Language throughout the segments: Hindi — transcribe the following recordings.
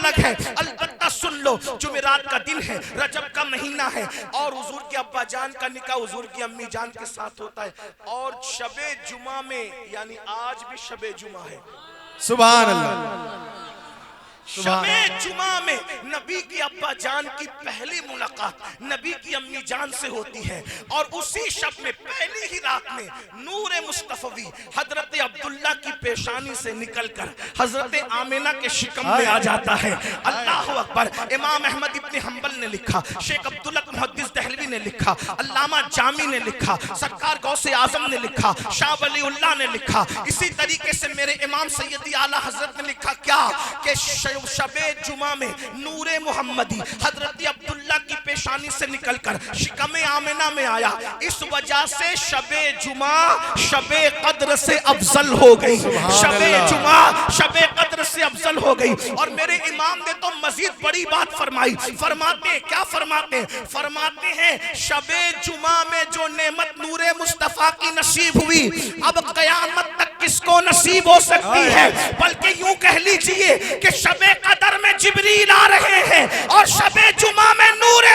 अलग है। अलबत्ता सुन लो, जुमेरात का दिन है, रजब का महीना है और हुजूर के अब्बा जान का निकाह हुजूर की अम्मी जान के साथ होता है और शबे जुमा में, यानी आज भी शबे जुमा है। सुभान अल्लाह। शबे जुमा में नबी की अब्बा जान की पहली मुलाकात नबी की अम्मी जान से होती है और उसी शब में पहली ही रात में नूरे मुस्तफवी हजरत अब्दुल्ला की पेशानी से निकलकर हजरत आमिना के शिकम में आ जाता है। अल्लाह अकबर। इमाम अहमद इब्न हंबल ने लिखा, शेख अब्दुल्ला मुहद्दिस दहलवी ने लिखा, अल्लामा जामी ने लिखा, सरकार गौसे आजम ने लिखा, शाह वलीउल्लाह ने लिखा, इसी तरीके से मेरे इमाम सैयदी आला हजरत ने लिखा क्या कि शबे जुमा में नूरे मुहम्मदी हजरत अब्दुल्ला की पेशानी से निकलकर शिकमे आमिना में आया। इस वजह से शबे जुमा शबे कद्र से अफजल हो गई। शबे जुमा शबे कद्र से अफजल हो गई। और मेरे इमाम ने तो मजीद बड़ी बात फरमाई। फरमाते क्या फरमाते? फरमाते हैं शबे जुमा में जो नेमत नूरे मुस्तफा की नसीब हुई अब कयामत तक किसको नसीब हो सकती है? बल्कि यूं कह लीजिए कि शबे कदर में जिब्रील आ रहे हैं और शबे जुमा में नूरे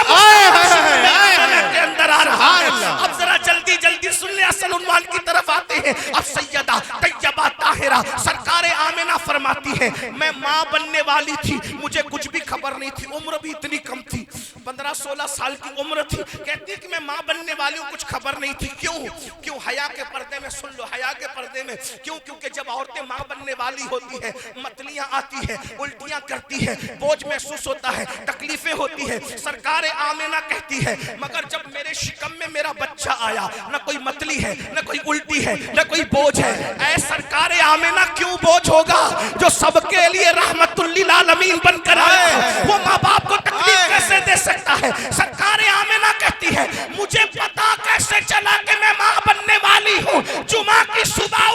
के अंदर आ रहा है। अब जरा जल्दी जल्दी सुन ले, असल उन्वान की तरफ आते हैं। अब सैयदा तैयबा ताहिरा सरकार आमिना फरमाती है मैं माँ बनने वाली थी, मुझे कुछ भी खबर नहीं थी, उम्र भी इतनी कम थी, 15-16 साल की उम्र थी। कहती कि मैं माँ बनने वाली हूँ, कुछ खबर नहीं थी। क्यों? हया के पर्दे में, सुन लो, हया के पर्दे में क्यों? क्योंकि जब औरतें माँ बनने वाली होती है मतलियां आती है, उल्टियां करती है, बोझ महसूस होता है, तकलीफें होती है। सरकार आमिना कहती है मगर जब मेरे शिकम में मेरा बच्चा आया न कोई मतली है, न कोई उल्टी है, न कोई बोझ है। ऐ सरकार आमिना क्यों बोझ होगा? जो सबके लिए रहमतुल लिल आलमीन बनकर आया वो माँ बाप को तकलीफ कैसे दे सकता है? सरकार आमिना कहती है मुझे पता कैसे चला कि मैं माँ बनने वाली हूँ। जुमा की सुबह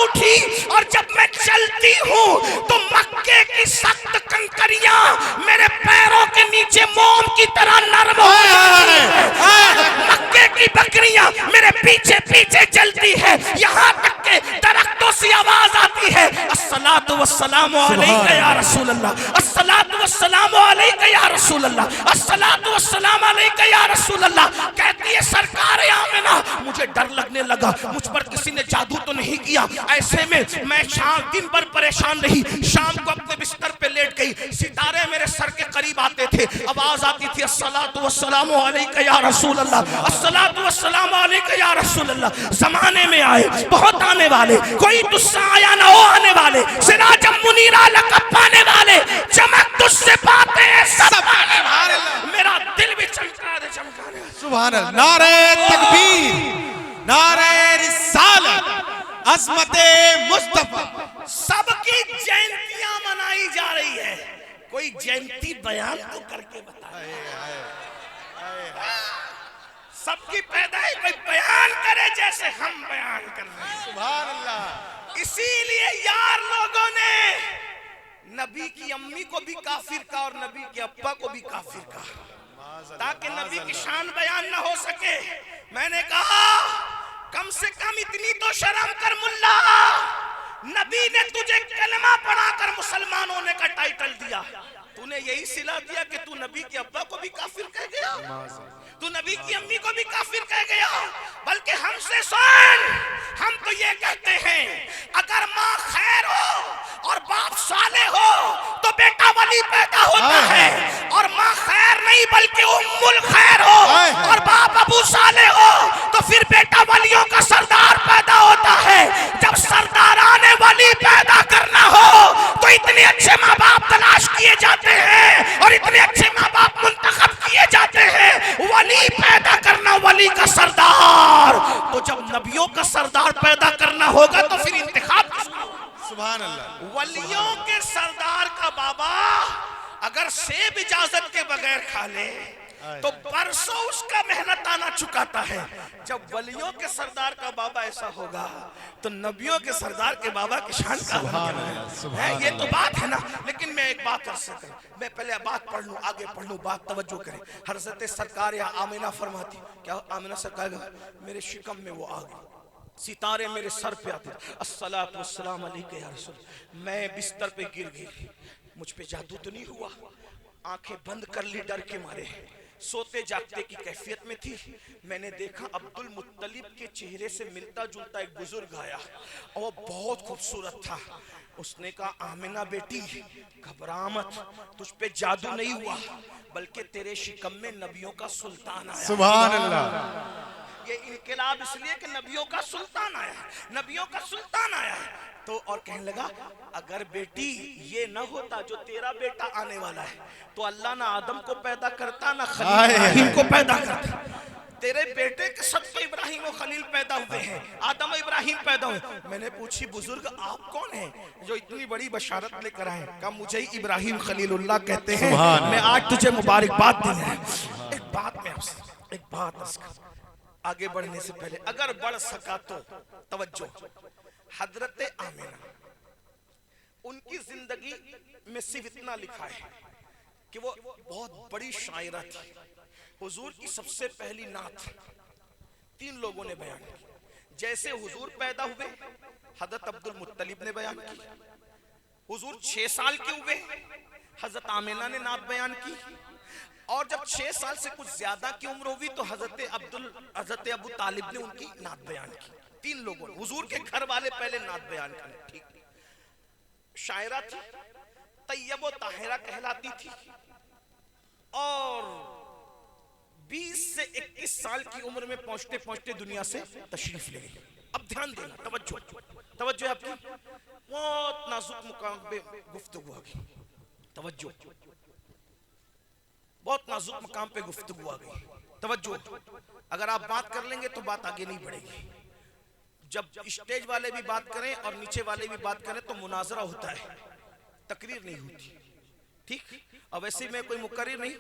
उठी और जब मैं चलती हूँ तो मक्के की सख्त कंकरियां मेरे पैरों के नीचे मोम की तरह नरम हो जाती है। मक्के की बकरियां मेरे पीछे पीछे चलती है, यहाँ तक के दरख्तों से आवाज आती है अस्सलातु वस्सलामु अलैका या रसूल अल्लाह, अस्सलातु वस्सलामु अलैका या रसूल अल्लाह, अस्सलातु वस्सलामु अलैका या रसूल अल्लाह। कहती है सरकार आमिना मुझे डर लगने लगा, मुझ पर किसी ने जादू तो नहीं किया। ऐसे में मैं शाम दिन भर परेशान रही, शाम को अपने बिस्तर पे लेट गई, सितारे मेरे सर के करीब आते थे, आवाज आती थी अस्सलातु वस्सलामु अलैका या रसूल अल्लाह, अस्सलातु वस्सलामु अलैका या रसूल अल्लाह। जमाने में आए बहुत आने वाले, कोई तुझसे आया ना हो आने वाले, सिराजम मुनीरा लक़ब पाने वाले, चमक तुझसे पाते हैं सब आने वाले। मेरा दिल भी चमका दे, चमका दे। सुभान अल्लाह। नारे तकबीर, नारे रिसालत, अज़मते मुस्तफा। सबकी जयंतियां मनाई जा रही है, कोई जयंती बयान तो करके बताए। सबकी पैदाइश कोई बयान करे जैसे हम बयान कर रहे हैं। सुभान अल्लाह। इसीलिए यार लोगों ने नबी की अम्मी को भी काफिर कहा और नबी के अब्बा को भी काफिर कहा ताकि नबी की शान बयान न हो सके। मैंने कहा कम से कम इतनी तो शर्म कर मुल्ला, नबी ने तुझे कलमा पढ़ाकर मुसलमान होने का टाइटल दिया, तूने यही सिला दिया कि तू नबी के अब्बा को भी काफिर कह गया, तू नबी की अम्मी को भी काफिर कह गया। बल्कि हमसे सुन, हम तो ये कहते हैं अगर माँ खैर हो और बाप साले हो तो बेटा वली पैदा होता है, और माँ खैर नहीं बल्कि उम्मुल खैर हो और बाप अबू साले हो तो फिर बेटा वलियों का सरदार पैदा होता है। जब सरदाराने वली पैदा करना हो तो इतने अच्छे माँ बाप तलाश किए जाते हैं और इतने अच्छे माँ बाप मुंतखब किए जाते हैं, वली पैदा करना, वली का सरदार। तो जब नबियों का सरदार पैदा करना होगा तो फिर इंतखाब। सुभान अल्लाह। वलियों के सरदार का बाबा अगर सेब इजाजत के बगैर खा ले तो बरसों उसका मेहनत आना चुकाता है। जब वलियों के सरदार का बाबा ऐसा होगा तो नबियों के सरदार के बाबा की शान का है। ये तो बात है ना। लेकिन मैं एक बात अर्ज करूं, मैं पहले बात पढ़ लूं, आगे पढ़ लूं, बात तवज्जो करें। हज़रत सरकार या आमिना फरमाती, क्या आमिना सरकार मेरे शिकम में वो आ गई, सितारे मेरे सर पे आते, अस्सलातु वस्सलाम अलैका या रसूल। मैं बिस्तर पे गिर गई, मुझ पे जादू तो नहीं हुआ। आंखें बंद कर ली डर के मारे, सोते जागते की कैफियत में थी। मैंने देखा अब्दुल मुत्तलिब के चेहरे से मिलता जुलता एक बुजुर्ग आया और बहुत खूबसूरत था। उसने कहा, आमिना बेटी घबरा मत, तुझ पे जादू नहीं हुआ बल्कि तेरे शिकम में नबियों का सुल्तान आया। सुभान अल्लाह। ये इनकलाब इसलिए कि नबियों का सुल्तान आया है, नबियों का सुल्तान आया है। तो और कहने लगा, अगर बेटी ये न होता जो तेरा बेटा आने वाला है, तो अल्लाह ना आदम को पैदा करता ना खलील इब्राहिम को पैदा करता। तेरे बेटे के सबसे इब्राहिम और खलील पैदा हुए हैं, आदम और इब्राहिम पैदा हुए। मैंने पूछी, बुजुर्ग आप कौन हैं जो इतनी बड़ी बशारत लेकर आए? कहा, मुझे ही इब्राहिम खलीलुल्लाह कहते हैं, मैं आज तुझे मुबारकबाद दी है। एक बात में आपसे एक बात आगे बढ़ने से पहले अगर बढ़ सका तो तवज्जो, हजरत आमिना उनकी जिंदगी में सिर्फ इतना लिखा है कि वो बहुत बड़ी शायरा थी। हुजूर की सबसे पहली नात 3 लोगों ने बयान की। जैसे हुजूर पैदा हुए हजरत अब्दुल मुत्तलिब ने बयान की, हुजूर 6 साल के हुए हजरत आमिना ने नात बयान की, और जब 6 साल से कुछ ज्यादा की उम्र हुई तो हजरत अबू तालिब ने उनकी नात बयान की। 3 लोगों ने, हुजूर के घर वाले पहले नात बयान करें। ठीक, शायरा थी, तैयब व ताहिरा कहलाती थी, और 20 से 21 साल की उम्र में पहुंचते पहुंचते दुनिया से तशरीफ ले गई। अब ध्यान देना, तवज्जो आपकी, बहुत नाजुक मुकाम पे गुफ्तगू आ गई। तवज्जो, बहुत नाजुक मकाम पे गुफ्तगू आ गई। तवज्जो, अगर आप बात कर लेंगे तो बात आगे नहीं बढ़ेगी। जब स्टेज वाले भी बात करें और नीचे वाले भी बात करें तो मुनाजरा होता है, तकरीर नहीं होती। ठीक, अब वैसे मैं कोई मुकर्रिर नहीं,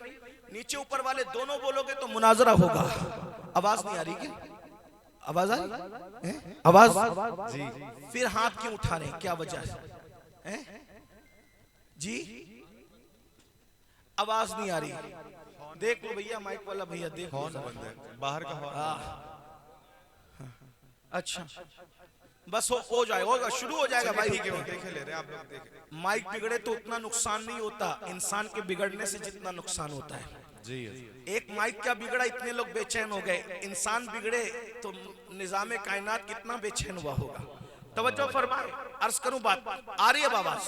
नीचे ऊपर वाले दोनों बोलोगे तो मुनाजरा होगा। आवाज नहीं आ रही क्या? आवाज आ रही? आवाज जी। फिर हाथ क्यों उठा रहे हैं, क्या वजह है जी? आवाज नहीं आ रही, देख लो भैया, माइक वाला भैया देख लो, बाहर का। अच्छा, बस हो जाएगा, शुरू हो जाएगा भाई। देखे ले रहे आप लोग, देखे। माइक बिगड़े तो उतना नुकसान नहीं होता, इंसान के बिगड़ने से जितना नुकसान होता है जी। एक माइक क्या बिगड़ा, इतने लोग बेचैन हो गए। इंसान बिगड़े तो निजाम कायनात कितना बेचैन हुआ होगा। तवज्जो फरमाए, अर्ज करूं बात, आ रही है आवाज?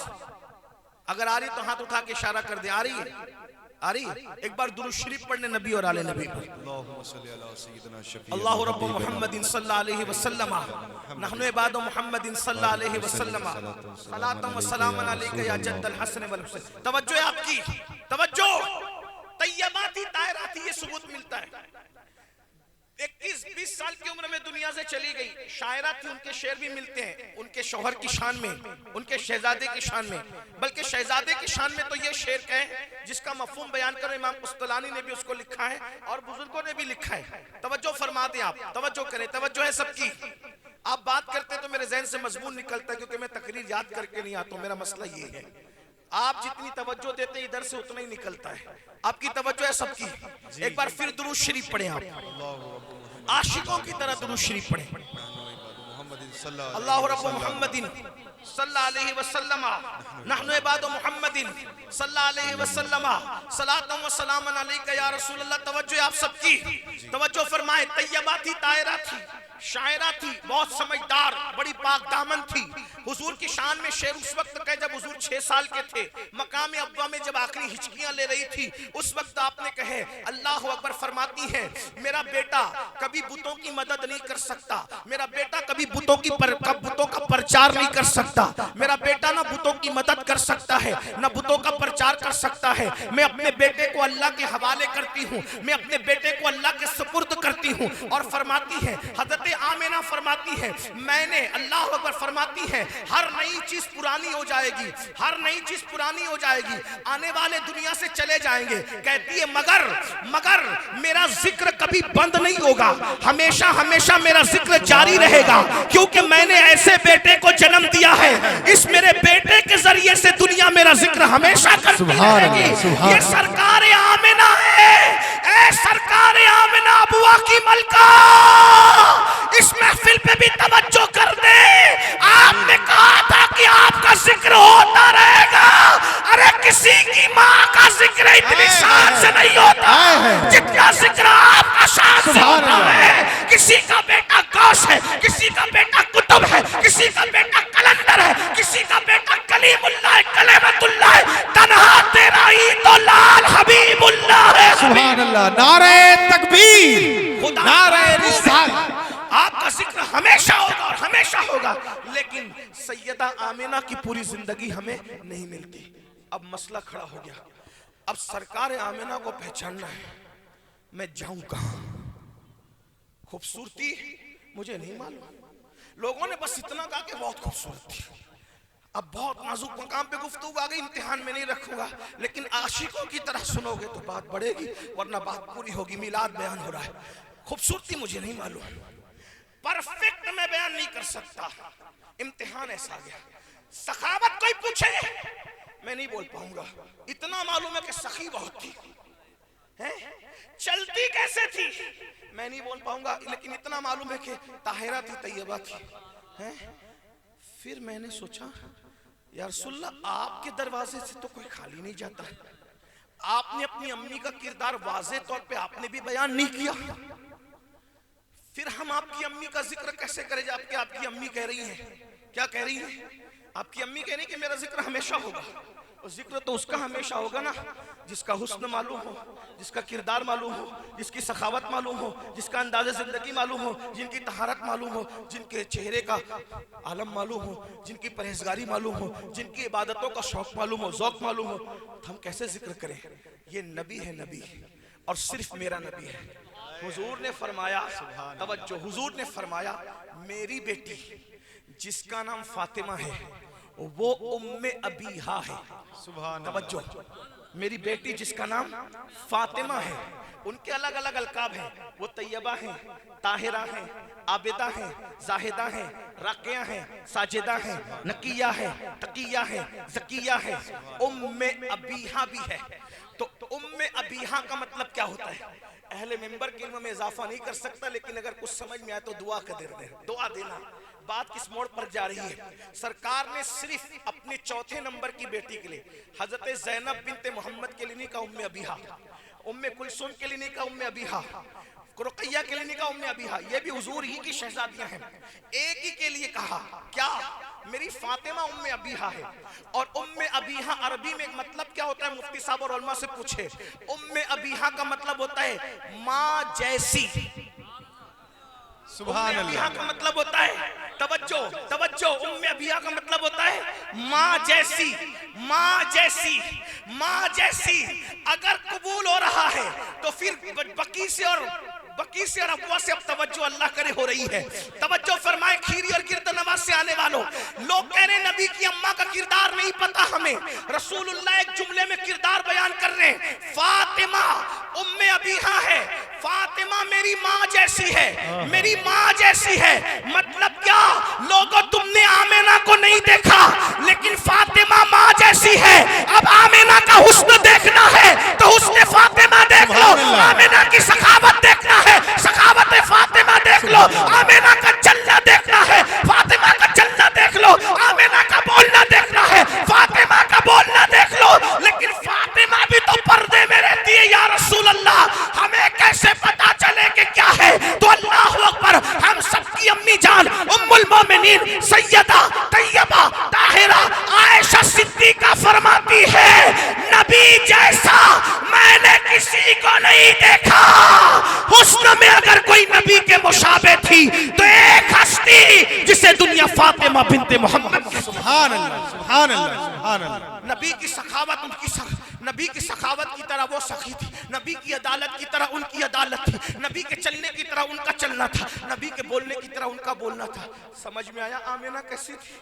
अगर आ रही तो हाथ उठा के इशारा कर दे, आ रही है? आ रही? एक बार दुरूद शरीफ पढ़ने नबी और आले नबी पर। अल्लाहु रब्बु मुहम्मदिन सल्लल्लाहु अलैहि वसल्लम नहनु इबादु मुहम्मदिन सल्लल्लाहु अलैहि वसल्लम सलातन व सलामन अलैका या जद्दल हसन वल हुसैन। तवज्जो है आपकी, तवज्जो। तैयबाती तायराती ये सबूत मिलता है। 21-20 साल की उम्र में दुनिया से चली गई, शायरा थी, उनके शेर भी मिलते हैं उनके शौहर की शान में, उनके शहजादे की शान में। बल्कि शहजादे की शान में तो ये शेर कहे जिसका मफहूम बयान करो, इमाम कुस्तलानी ने भी उसको लिखा है और बुजुर्गों ने भी लिखा है। तवज्जो फरमा दें आप, तवज्जो करें, तवज्जो है सबकी। आप बात करते तो मेरे जहन से मजमून निकलता है, क्योंकि मैं तकरीर याद करके नहीं आता, मेरा मसला ये है। आप जितनी तवज्जो देते हैं इधर से उतना ही निकलता है। आपकी तवज्जो है सबकी। एक बार फिर दुरूद शरीफ पढ़े आप, आशिकों की तरह दुरूद शरीफ पढ़े। अल्लाहु रब्बु मुहम्मदिन सल्लल्लाहु अलैहि वसल्लम नहनु इबादु मुहम्मदिन सल्लल्लाहु अलैहि वसल्लम सलातन व सलामन अलैका या रसूलल्लाह। तवज्जो आप सबकी, तवज्जो फरमाए। तैयबा थी, तायरा थी, शायरा थी, बहुत समझदार, बड़ी पाक दामन थी। हुजूर की शान में शेर उस वक्त कहे जब हुजूर 6 साल के थे, मकाम अब्वा में जब आखिरी हिचकियां ले रही थी, उस वक्त आपने कहे अल्लाह अकबर। फरमाती है, मेरा बेटा कभी बुतों की मदद नहीं कर सकता, मेरा बेटा कभी बुतों का प्रचार नहीं कर सकता, मेरा बेटा ना बुतों की मदद कर सकता है ना बुतों का प्रचार कर सकता है। मैं अपने बेटे को अल्लाह के हवाले करती हूँ, मैं अपने बेटे को अल्लाह के सुपुर्द करती हूँ। और फरमाती है हजरत आमिना, फरमाती है मैंने, अल्लाह अकबर, फरमाती है हर नई चीज पुरानी हो जाएगी, हर नई चीज पुरानी हो जाएगी, आने वाले दुनिया से चले जाएंगे। कहती है मगर मेरा जिक्र कभी बंद नहीं होगा, हमेशा हमेशा मेरा जिक्र जारी रहेगा, क्योंकि मैंने ऐसे बेटे को जन्म दिया है, इस मेरे बेटे के जरिए से दुनिया मेरा जिक्र हमेशा करती रहेगी। ये सरकार आमिना है, ए सरकार आमिना बुआ की मलका। इस महफिल पे भी तवज्जो किसी का बेटा कुतुब है, किसी का बेटा कलंदर है, किसी का बेटा कलीमुल्लाह कलेमतुल्लाह, तन्हा तेरा ही तो लाल हबीबुल्लाह है। सुभान अल्लाह, नारे तकबीर, नारे रिसालत। आपका जिक्र हमेशा होगा और हमेशा होगा, लेकिन सैयदा आमिना की पूरी जिंदगी हमें नहीं मिलती। अब मसला खड़ा हो गया, अब सरकार आमिना को पहचानना है, मैं जाऊं कहां? खूबसूरती मुझे नहीं मालूम, लोगों ने बस इतना कहा कि बहुत खूबसूरत थी। अब बहुत नाजुक मकाम पे गुफ्तगू आ गई, इम्तिहान में नहीं रखूंगा, लेकिन आशिकों की तरह सुनोगे तो बात बढ़ेगी, वरना बात पूरी होगी। मिलाद बयान हो रहा है, खूबसूरती मुझे नहीं मालूम, परफेक्ट मैं बयान नहीं कर सकता, इम्तिहान ऐसा आ गया। सखावत कोई पूछे मैं नहीं बोल पाऊंगा, इतना मालूम है कि सखी बहुत थी, हैं? चलती कैसे थी मैं नहीं बोल पाऊंगा, लेकिन इतना मालूम है कि ताहिरा थी, तैयबा थी, हैं? फिर मैंने सोचा या रसूलल्लाह, आपके दरवाजे से तो कोई खाली नहीं जाता है, आपने अपनी अम्मी का किरदार वाज़े तौर पे आपने भी बयान नहीं किया, फिर हम आपकी अम्मी का जिक्र कैसे करें जबकि आपकी अम्मी कह रही हैं, क्या कह रही हैं? आपकी अम्मी कह रही कि मेरा जिक्र हमेशा होगा, और जिक्र तो उसका हमेशा होगा ना जिसका हुस्न मालूम हो, जिसका किरदार मालूम हो, जिसकी सखावत मालूम हो, जिसका अंदाज़े जिंदगी मालूम हो, जिनकी तहारत मालूम हो, जिनके चेहरे का आलम मालूम हो, जिनकी परहेजगारी मालूम हो, जिनकी इबादतों का शौक मालूम हो, ज़ौक़ मालूम हो, तो हम कैसे जिक्र करें? ये नबी है, नबी, और सिर्फ मेरा नबी है। हुजूर ने फरमाया, तवज्जो, हुजूर ने फरमाया, मेरी बेटी जिसका नाम फातिमा है वो उम्मे अबीहा है। सुभान तवज्जो, मेरी बेटी जिसका नाम फातिमा है, उनके अलग अलग अलकाब हैं, वो तैयबा हैं, ताहिरा हैं, आबिदा हैं, जाहिदा हैं, राकिया हैं, साजिदा हैं, नकिया हैं, तकिया हैं, ज़किया हैं, उम्मे अबीहा भी है। तो उम्मे अबीहा का मतलब क्या होता है? अहले मिंबर के इल्म में इजाफा नहीं कर सकता, लेकिन अगर कुछ समझ में आए तो दुआ कर देते हैं, दुआ देना। बात किस मोड़ पर जा रही है? सरकार ने सिर्फ अपने चौथे नंबर की बेटी के लिए हजरत ज़ैनब बिनते मोहम्मद के लिए नहीं कहा उम्मे अबीहा, उम्मे कुलसूम के लिए नहीं कहा उम्मे अबीहा, रुक़ैया के लिए नहीं कहा उम्मे अबीहा, ये भी हुजूर ही की शहजादियां हैं, एक ही के लिए कहा, क्या? मेरी फातिमा उम्मे अबीहा है। और उम्मे अबीहा अरबी में मतलब क्या होता है? मुफ्ती साहब और उलमा से पूछे। उम्मे अबीहा का मतलब होता है माँ जैसी। सुभान अल्लाह का मतलब होता है, तवज्जो तवज्जो, उम्मे अबीहा का मतलब होता है माँ जैसी, माँ जैसी, माँ जैसी। अगर कबूल हो रहा है तो फिर बकी से और अफवाह से अब तवज्जो अल्लाह करे हो रही है। तवज्जो फरमाए, खीरी और गिरद नवाज से आने वालों, लोग कह रहे नबी की अम्मा का किरदार नहीं पता हमें, रसूलुल्लाह एक जुमले में किरदार बयान कर रहे हैं, फातिमा उम्मे अबीहा है, फातिमा मेरी माँ जैसी है, मेरी माँ जैसी है। मतलब क्या? लोगों, तुमने आमिना को नहीं देखा, लेकिन फातिमा माँ जैसी है। अब आमिना का हुस्न देखना है तो हुस्न फातिमा देख लो, आमिना की सखावत देखना है, सखावत फातिमा देख लो, आमिना का चलना देखना है, फातिमा का चलना देख लो, आमिना का बोलना देखना है, फातिमा का बोलना देख लो। लेकिन फातिमा भी तो पर्दे में रहती है या रसूल अल्लाह, हमें कैसे पता चले कि क्या है? तो अल्लाह अकबर, हम सबकी अम्मी जान उम्मुल मोमिनीन सैयदा तैयबा ताहिरा आयशा सिद्दीका फरमाती है, नबी जैसा मैंने किसी को नहीं देखा। हुस्न में अगर कोई नबी के मुशाबे थी तो एक हस्ती जिसे दुनिया फातिमा बिनते मोहम्मद। सुभान अल्लाह, सुभान अल्लाह, सुभान अल्लाह। नबी की सखावत नबी की सखावत की तरह वो सखी थी, नबी की अदालत की तरह उनकी अदालत थी, नबी के चलने की तरह उनका चलना था, नबी के बोलने की तरह उनका बोलना था। समझ में आया आमिना कैसी थी?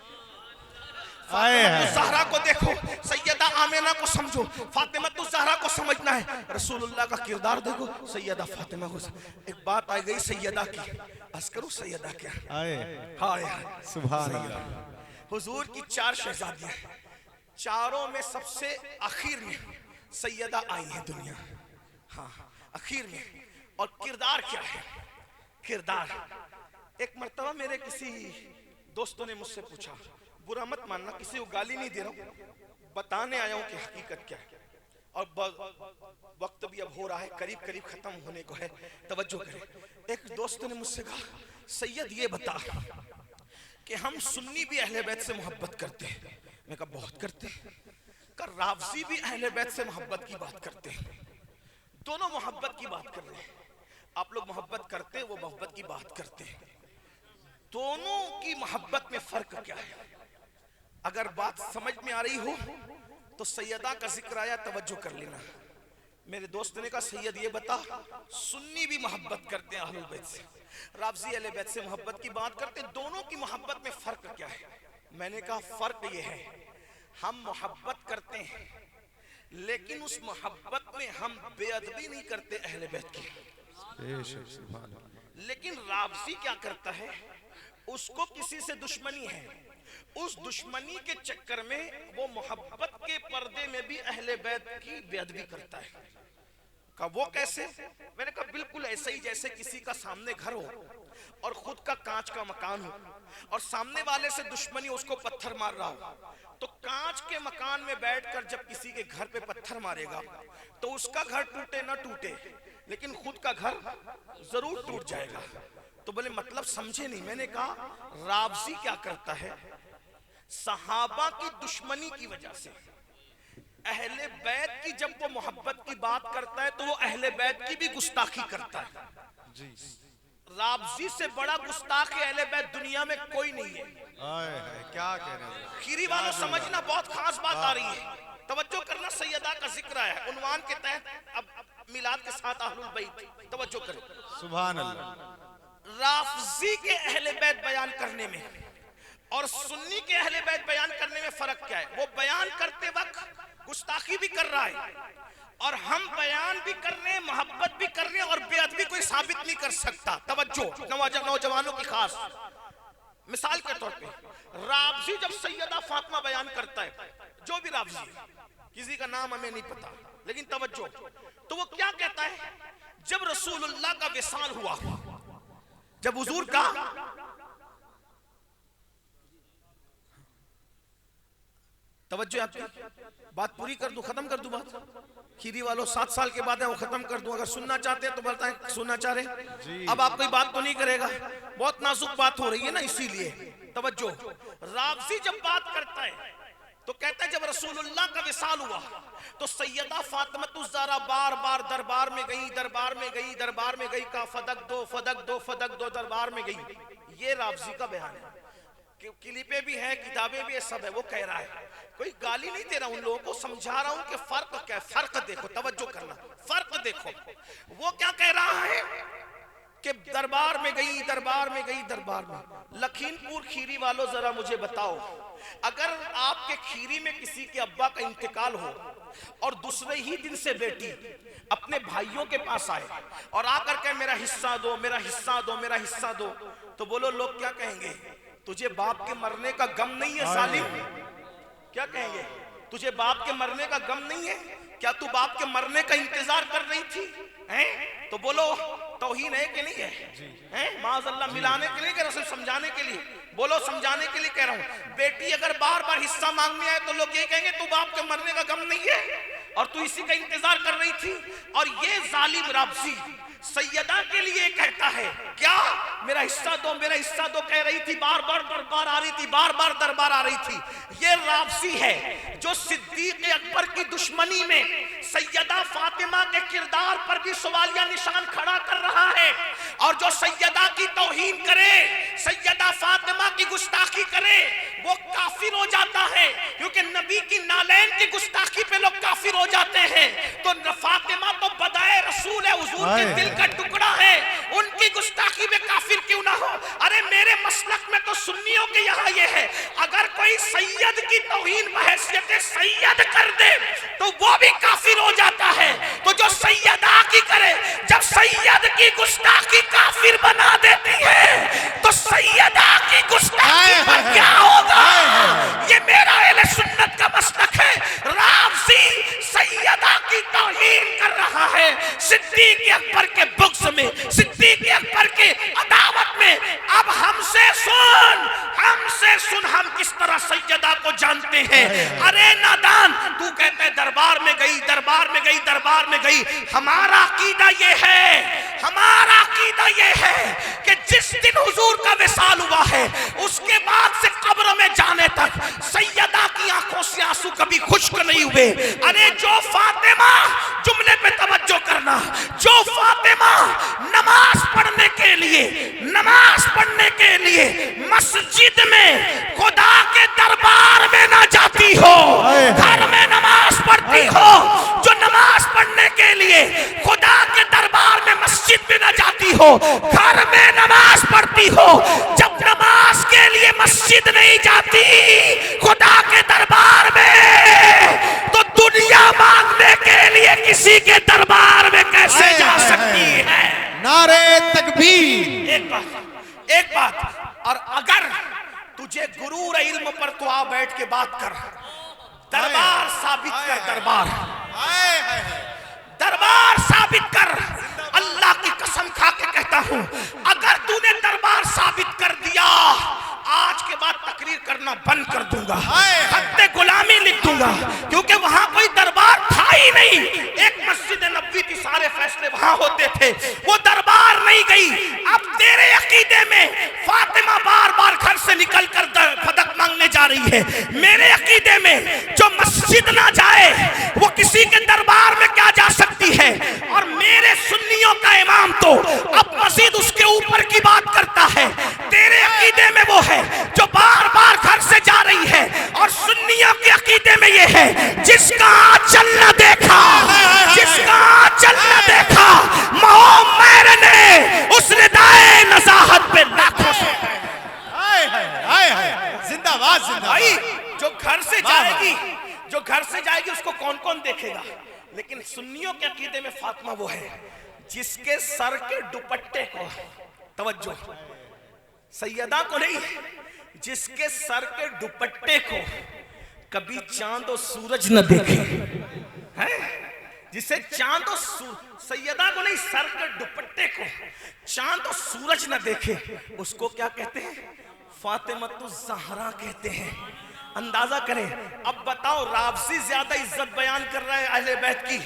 ज़हरा को देखो, सैयदा आमिना को समझो, फातिमा ज़हरा को समझना है, रसूलुल्लाह का किरदार देखो, सैयदा फातिमा को। एक बात आ गई सैयदा की, अस्करू सैयदा क्या? हाय सुभान अल्लाह। हुजूर की 4 शहजादियां, चारों में सबसे आखिर में सैयदा आई है दुनिया, हाँ आखिर में। और किरदार क्या है? किरदार, एक मर्तबा मेरे किसी दोस्तों ने मुझसे पूछा, बुरा मत मानना, किसी को गाली नहीं दे रहा हूँ, बताने आया हूँ कि हकीकत क्या है। और वक्त भी अब हो रहा है, करीब करीब खत्म होने को है, तवज्जो करें। एक दोस्त ने मुझसे कहा, सैयद ये बता कि हम सुन्नी भी अहले बैत से मोहब्बत करते हैं। मैं कहा बहुत करते हैं। कर रावजी भी अहले बैत से मोहब्बत की बात करते हैं। दोनों मोहब्बत की बात कर रहे हैं। आप लोग मोहब्बत करते हैं, वो मोहब्बत की बात करते हैं। दोनों की मोहब्बत में फर्क क्या है? अगर बात समझ में आ रही हो तो सैयदा का जिक्र आया, तवज्जो कर लेना। मेरे दोस्त ने कहा सैयद ये बता, सुन्नी भी मोहब्बत करते हैं अहलुल बैत से, रावजी अहले बैत से मोहब्बत की बात करते हैं, दोनों की मोहब्बत में फर्क क्या है? मैंने कहा फर्क ये है, हम मोहब्बत करते हैं लेकिन उस मोहब्बत में हम बेअदबी नहीं करते अहले बैत की। लेकिन रावजी क्या करता है, उसको किसी से दुश्मनी है, उस दुश्मनी के चक्कर में वो मोहब्बत के पर्दे में भी अहले बैत की बेअदबी करता है। कहा वो कैसे? मैंने कहा बिल्कुल ऐसे ही जैसे किसी का सामने घर हो और खुद का कांच का मकान हो और सामने वाले से दुश्मनी, उसको पत्थर मार रहा हो, तो कांच के मकान में बैठकर जब किसी के घर पे पत्थर मारेगा तो उसका घर टूटे ना टूटे लेकिन खुद का घर जरूर टूट जाएगा। तो बोले मतलब समझे नहीं। मैंने कहा रावजी क्या करता है, सहाबा की दुश्मनी की वजह से अहले बैत की जब वो मोहब्बत की बात करता है तो वो अहले बैत की भी गुस्ताखी करता है। रावजी से बड़ा गुस्ताख अहले बैत दुनिया में कोई नहीं है। क्या कह रहे हैं? खीरी वालों समझना, बहुत खास बात आ रही है, तवज्जो करना। सैयदा का जिक्र है उन्वान के तहत, अब मिलाद के साथ अहलुल बैत, तवज्जो करो। सुभान अल्लाह। रावजी के अहले बैत बयान करने में और सुन्नी के अहले बैत बयान करने में फर्क क्या है? वो बयान करते वक्त गुस्ताखी भी कर रहा है और हम बयान भी कर रहे हैं, मोहब्बत भी कर रहे हैं और बेअदबी कोई साबित नहीं कर सकता। तवज्जो, नौजवानों की खास मिसाल के तौर पे रावजी जब सैयदा फातिमा बयान करता है, जो भी रावजी है, किसी का नाम हमें नहीं पता, लेकिन तवज्जो, तो वो क्या कहता है, जब रसूलुल्लाह का विसाल हुआ, जब हुजूर का तवज्जो, आपकी बात पूरी कर दूं, खत्म कर दूं बात? खीरी वालों 7 साल के बाद है, वो खत्म कर दूं। अगर सुनना चाहते हैं तो बताएं, सुनना चाह रहे? अब आप कोई बात तो नहीं करेगा, बहुत नाजुक बात हो रही है ना, इसीलिए तवज्जो। रावजी जब बात करता है तो कहता है जब रसूलुल्लाह का विसाल हुआ तो सैयदा फातिमा ज़हरा बार बार दरबार में गई, दरबार में गई, दरबार में गई, का फदक दो, फदक दो, फदक दो, दरबार में गई। ये रावजी का बयान है, क्लिपें भी है, किताबें भी है, सब है। वो कह रहा है, कोई गाली नहीं दे रहा, उन लोगों को समझा रहा हूं कि फर्क क्या है। फर्क देखो, तवज्जो करना, फर्क देखो। वो क्या कह रहा है कि दरबार में गई, दरबार में गई, दरबार में। लखीमपुर खीरी वालों जरा मुझे बताओ, अगर आपके खीरी में किसी के अब्बा का इंतकाल हो और दूसरे ही दिन से बेटी अपने भाइयों के पास आए और आकर के मेरा हिस्सा दो, मेरा हिस्सा दो, मेरा हिस्सा दो, तो बोलो लोग क्या कहेंगे? तुझे बाप के मरने का गम नहीं है सालिम? क्या कहेंगे? तुझे बाप के मरने का गम नहीं है? क्या तू बाप के मरने का इंतजार कर रही थी? हैं? तो बोलो तौहीन है कि नहीं है? हैं? माज़अल्लाह मिलाने के लिए कह रहा हूं, समझाने के लिए बोलो, समझाने के लिए कह रहा हूं। बेटी अगर बार बार हिस्सा मांगने आए तो लोग ये कहेंगे तू बाप के मरने का गम नहीं है और तू इसी का इंतजार कर रही थी। और ये जालिम रावजी सैयदा के लिए कहता है क्या, मेरा हिस्सा दो, मेरा हिस्सा दो कह रही थी, बार बार दरबार आ रही थी, बार बार दरबार आ रही थी। ये रावजी है जो सिद्दीक अकबर की दुश्मनी में सैयदा फातिमा के किरदार पर भी सवालिया निशान खड़ा कर रहा है और जो सैयदा की तौहीन करे, सैयदा फातिमा की गुस्ताखी करे, वो काफिर हो जाता है। क्योंकि नबी की नालैन की गुस्ताखी पे लोग काफिर हो जाते हैं। तो फातिमा तो बदाए रसूल है, हुजूर के दिल का टुकड़ा है, उनकी गुस्ताखी में काफिर क्यों ना हो? अरे मेरे मसलक में तो सुन्नियों के यहाँ ये है, अगर कोई सैयद की तौहीन बहैसियत सैयद कर दे तो वो भी काफिर हो जाता है। तो जो सैयदा की करे, जब सैयद की गुस्ताखी काफिर बना देती है तो सैयदा की गुस्ताखी पर क्या होगा? ये मेरा अहले सुन्नत का मसलक है। रावजी सैयदा की तौहीन कर रहा है सिद्दीक अकबर के बुग़्ज़ में, सिद्दीक अकबर के अदावत में। अब हमसे सुन, हम से सुन हम किस तरह सैयदा को जानते हैं। अरे नादान, तू कहते है दरबार में गई, दरबार में गई, दरबार में गई। हमारा अकीदा ये है, हमारा अकीदा ये है कि जिस दिन हुजूर का विसाल हुआ है उसके बाद से कब्र में जाने तक सैयदा की आंखों से आंसू कभी खुश्क नहीं हुए। अरे जो फातिमा, जुमले पे तवज्जो करना, जो फातिमा नमाज पढ़ने के लिए, नमाज पढ़ने के लिए मस्जिद में खुदा के दरबार में ना जाती हो, घर में नमाज पढ़ती हो, जो नमाज पढ़ने के लिए खुदा के दरबार में मस्जिद में ना जाती हो, घर में नमाज पढ़ती हो, जब नमाज के लिए मस्जिद नहीं जाती खुदा के दरबार में, तो दुनिया मांगने के लिए किसी के दरबार में कैसे जा सकती है? नारे तकबीर। एक बात, और अगर तुझे गुरूर इल्म पर तो आ बैठ के बात कर, दरबार साबित कर, दरबार साबित कर। अल्लाह की कसम खा के कहता हूं, अगर तूने दरबार साबित कर दिया, आज के बाद तकरीर करना बंद कर दूंगा, खत्ते गुलामी लिख दूंगा, क्योंकि वहां कोई दरबार था ही नहीं। एक मस्जिद नबवी थी, सारे फैसले वहां होते थे, वो दरबार नहीं गई। अब तेरे अकीदे में फातिमा बार बार घर से निकल कर फदक मांगने जा रही है, मेरे अकीदे में जो मस्जिद ना जाए वो किसी के दरबार में क्या जा सकती है? और मेरे सुन्नियों का इमाम तो अब मजीद उसके ऊपर की बात करता है। तेरे अकीदे में वो है जो बार बार घर से जा रही है, और सुन्नियों के अकीदे में ये है जिसका आंचल न देखा, जिसका आंचल न देखा मोहम्मद ने उस रिदाए नज़ाहत पे लाखों से जिंदाबाद भाई। जो घर से जाएगी, जो घर से जाएगी उसको कौन कौन देखेगा? लेकिन सुन्नियों के अकीदे में फातिमा वो है जिसके सर के दुपट्टे को, तवज्जो, सैयदा को नहीं, जिसके सर के दुपट्टे को कभी चांद और सूरज न देखे हैं, जिसे चांद और सैयदा को नहीं, सर के दुपट्टे को चांद और सूरज न देखे, उसको क्या कहते हैं? फातिमतुज़ ज़हरा कहते हैं। अंदाजा करें। अब बताओ, राबसी ज्यादा इज्जत बयान कर रहा है अहले बैत की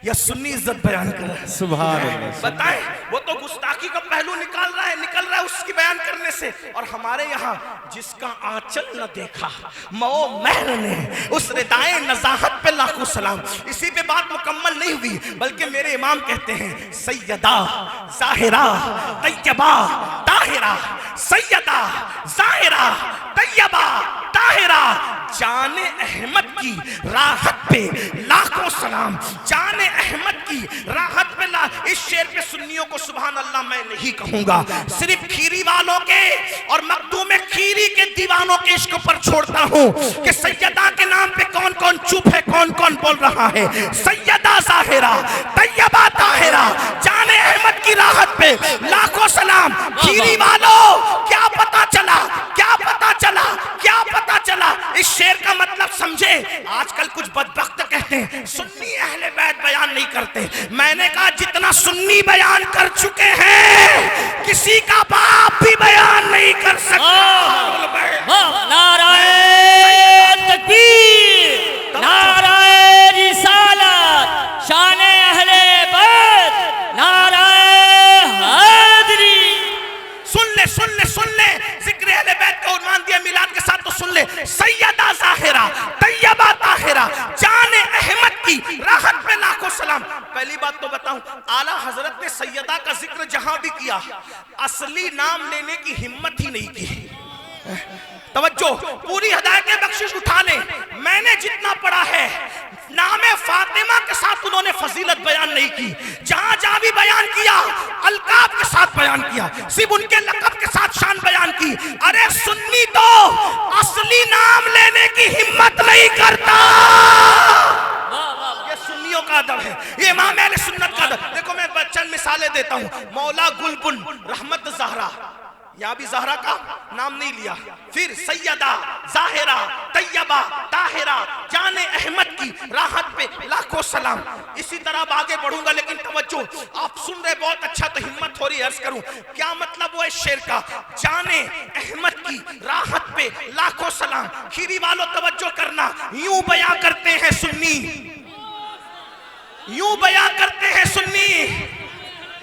या सुन्नी इज्जत बयान कर रहा है? सुभान अल्लाह। बताएं, वो तो गुस्ताखी का पहलू निकाल रहा है उसकी बयान करने से। और हमारे यहाँ जिसका आंचल न देखा महर ने उस रिदाए नज़ाहत पे लाखों सलाम। इसी पे बात मुकम्मल नहीं हुई, बल्कि मेरे इमाम कहते हैं सैयदा ज़ाहिरा तैयबा ताहिरा, सैयदा ज़ाहिरा तैयबा ताहिरा, जाने अहमद की राहत पे लाखों सलाम, जाने अहमद की राहत पे इस शेर पे सुन्नियों को सुभान अल्लाह मैं नहीं कहूंगा, सिर्फ खीरी वालों के और मखदूम खीरी के दीवानों के इश्क पर छोड़ता हूं कि सैयदा के नाम पे कौन कौन चुप है, कौन कौन बोल रहा है। सैयदा ज़ाहिरा तैयबा ताहिरा, जाने अहमद की राहत पे लाखों सलाम। खीरी वालों, क्या पता चला, क्या पता चला, क्या पता चला? इस शेर का मतलब समझे। आजकल कुछ बदबख्त कहते हैं सुन्नी अहले बैत बयान नहीं करते। मैंने कहा जितना सुन्नी बयान कर चुके हैं किसी का बाप भी बयान नहीं कर सकता। नाराए तकबीर, नाराए रिसालत, शाने अहले बैत, नाराए हैदरी। सुन ले, सुन ले, सुन ले, जिक्र अहले बैत का उन्वान दिया मिलाद के साथ, तो सुन ले। सैयदा ज़ाहिरा तैयबा ताहिरा, जाने अहमद की राहत पे लाखों सलाम। पहली बात तो बताऊं, आला हजरत ने सैयदा का जिक्र जहां भी किया असली नाम लेने की हिम्मत ही नहीं की। तवज्जो, पूरी हिदायत बख्शिश उठा ले। मैंने जितना पढ़ा है नामे फातिमा के साथ उन्होंने फजीलत बयान नहीं की, जहां जहां भी बयान किया अलकाब के साथ बयान किया, सिर्फ उनके लक़ब के साथ शान बयान की। अरे सुन्नी तो असली नाम लेने की हिम्मत नहीं करता। ये सुन्नियों का अदब है, ये इमाम अहले सुन्नत का अदब। देखो मैं चंद मिसालें देता हूं। मौला गुलबुन रहमत ज़हरा, यहाँ भी ज़हरा का नाम नहीं लिया। फिर सैयदा, ज़ाहिरा, तैयबा, ताहिरा, जाने अहमद की राहत पे लाखों सलाम। इसी तरह अब आगे बढ़ूंगा, लेकिन तवज्जो, आप सुन रहे बहुत अच्छा, तो हिम्मत हो रही है अर्ज करूं क्या मतलब वो इस शेर का। जाने अहमद की राहत पे लाखों सलाम। खीरी वालों तवज्जो करना, यूं बयां करते हैं सुन्नी, यूं बयां करते हैं सुन्नी,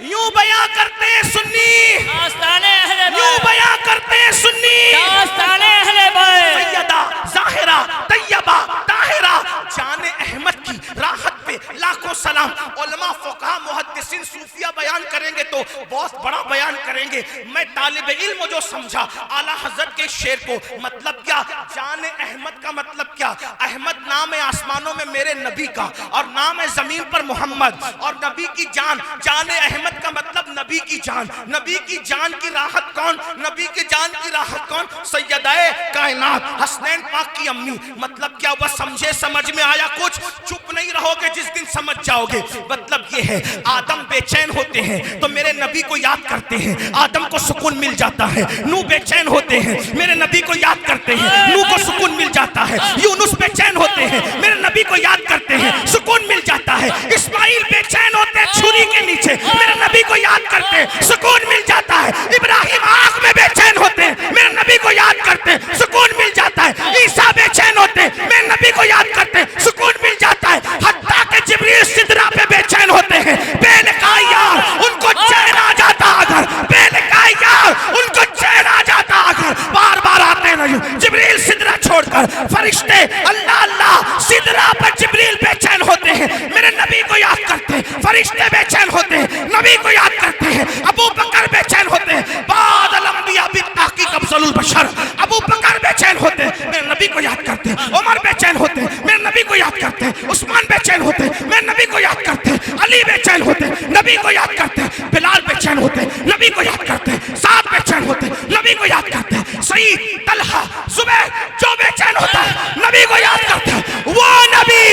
यूं बयां करते हैं सुन्नी, आस्ताने अहले यूं बयां करते हैं सुन्नी। आस्ताने अहले बैत, सैयदा, ज़ाहिरा, तैयबा, ताहिरा, जाने अहमद की राहत पे लाखों सलाम। उलमा, फुक़हा, मुहद्दिसीन, सूफिया बयान करेंगे तो बहुत बड़ा बयान करेंगे। मैं तालिब इल्म जो समझा आला हज़रत के शेर को, मतलब क्या, जाने अहमद का मतलब क्या। अहमद नाम है आसमानों में मेरे नबी का, और नाम है जमीन पर मोहम्मद, और नबी की जान। जाने अहमद का मतलब नबी की जान। नबी की जान की राहत कौन, नबी की जान की राहत कौन, सैयदाए कायनात हसनैन पाक की अम्मी। मतलब क्या हुआ, समझे, समझ में आया कुछ? चुप नहीं रहोगे, जिस दिन समझ जाओगे। मतलब ये है, आदम बेचैन होते हैं तो मेरे नबी को याद करते हैं, आदम को सुकून मिल जाता है। नूह बेचैन होते हैं, मेरे नबी को याद करते हैं, नूह को सुकून मिल जाता है। यूनुस बेचैन होते हैं, मेरे नबी को याद करते हैं, सुकून मिल जाता है। इस्माइल बेचैन होते हैं छुरी के नीचे, मेरे नबी को याद करते हैं, सुकून मिल जाता है। इब्राहिम आग में बेचैन होते हैं, मेरे नबी को याद करते हैं, सुकून मिल जाता है। ईसा बेचैन होते हैं, मेरे नबी को याद करते हैं, सुकून मिल जाता है। हत्ता के जिब्रील सिदरा पे बेचैन होते हैं, बेनकाह यार उनको चैन आ जाता, अगर बेनकाह यार उनको चैन आ जाता, अगर बार बार आते नहीं जिब्रील सिदरा छोड़कर। फरिश्ते अल्लाह अल्लाह सिदरा पर जिब्रील बेचैन होते हैं, मेरे नबी को याद करते हैं। फरिश्ते बेचैन होते हैं, नबी को याद करते हैं। अबू बकर बेचैन होते हैं, बादल अंबिया बित्ताकीक अफजलुल बशर। अबू बकर बेचैन होते हैं, मेरे नबी को याद करते हैं। उमर बेचैन होते हैं, मेरे नबी को याद करते हैं। उस्मान बेचैन होते हैं, मेरे नबी को याद करते हैं। अली बेचैन होते हैं, नबी को याद करते हैं। बिलाल बेचैन होते हैं, नबी को याद करते हैं। साद बेचैन होते हैं, नबी को याद करते हैं। सईद, तलहा, जुबैर जो बेचैन होता है, नबी को याद करते हैं। वो नबी,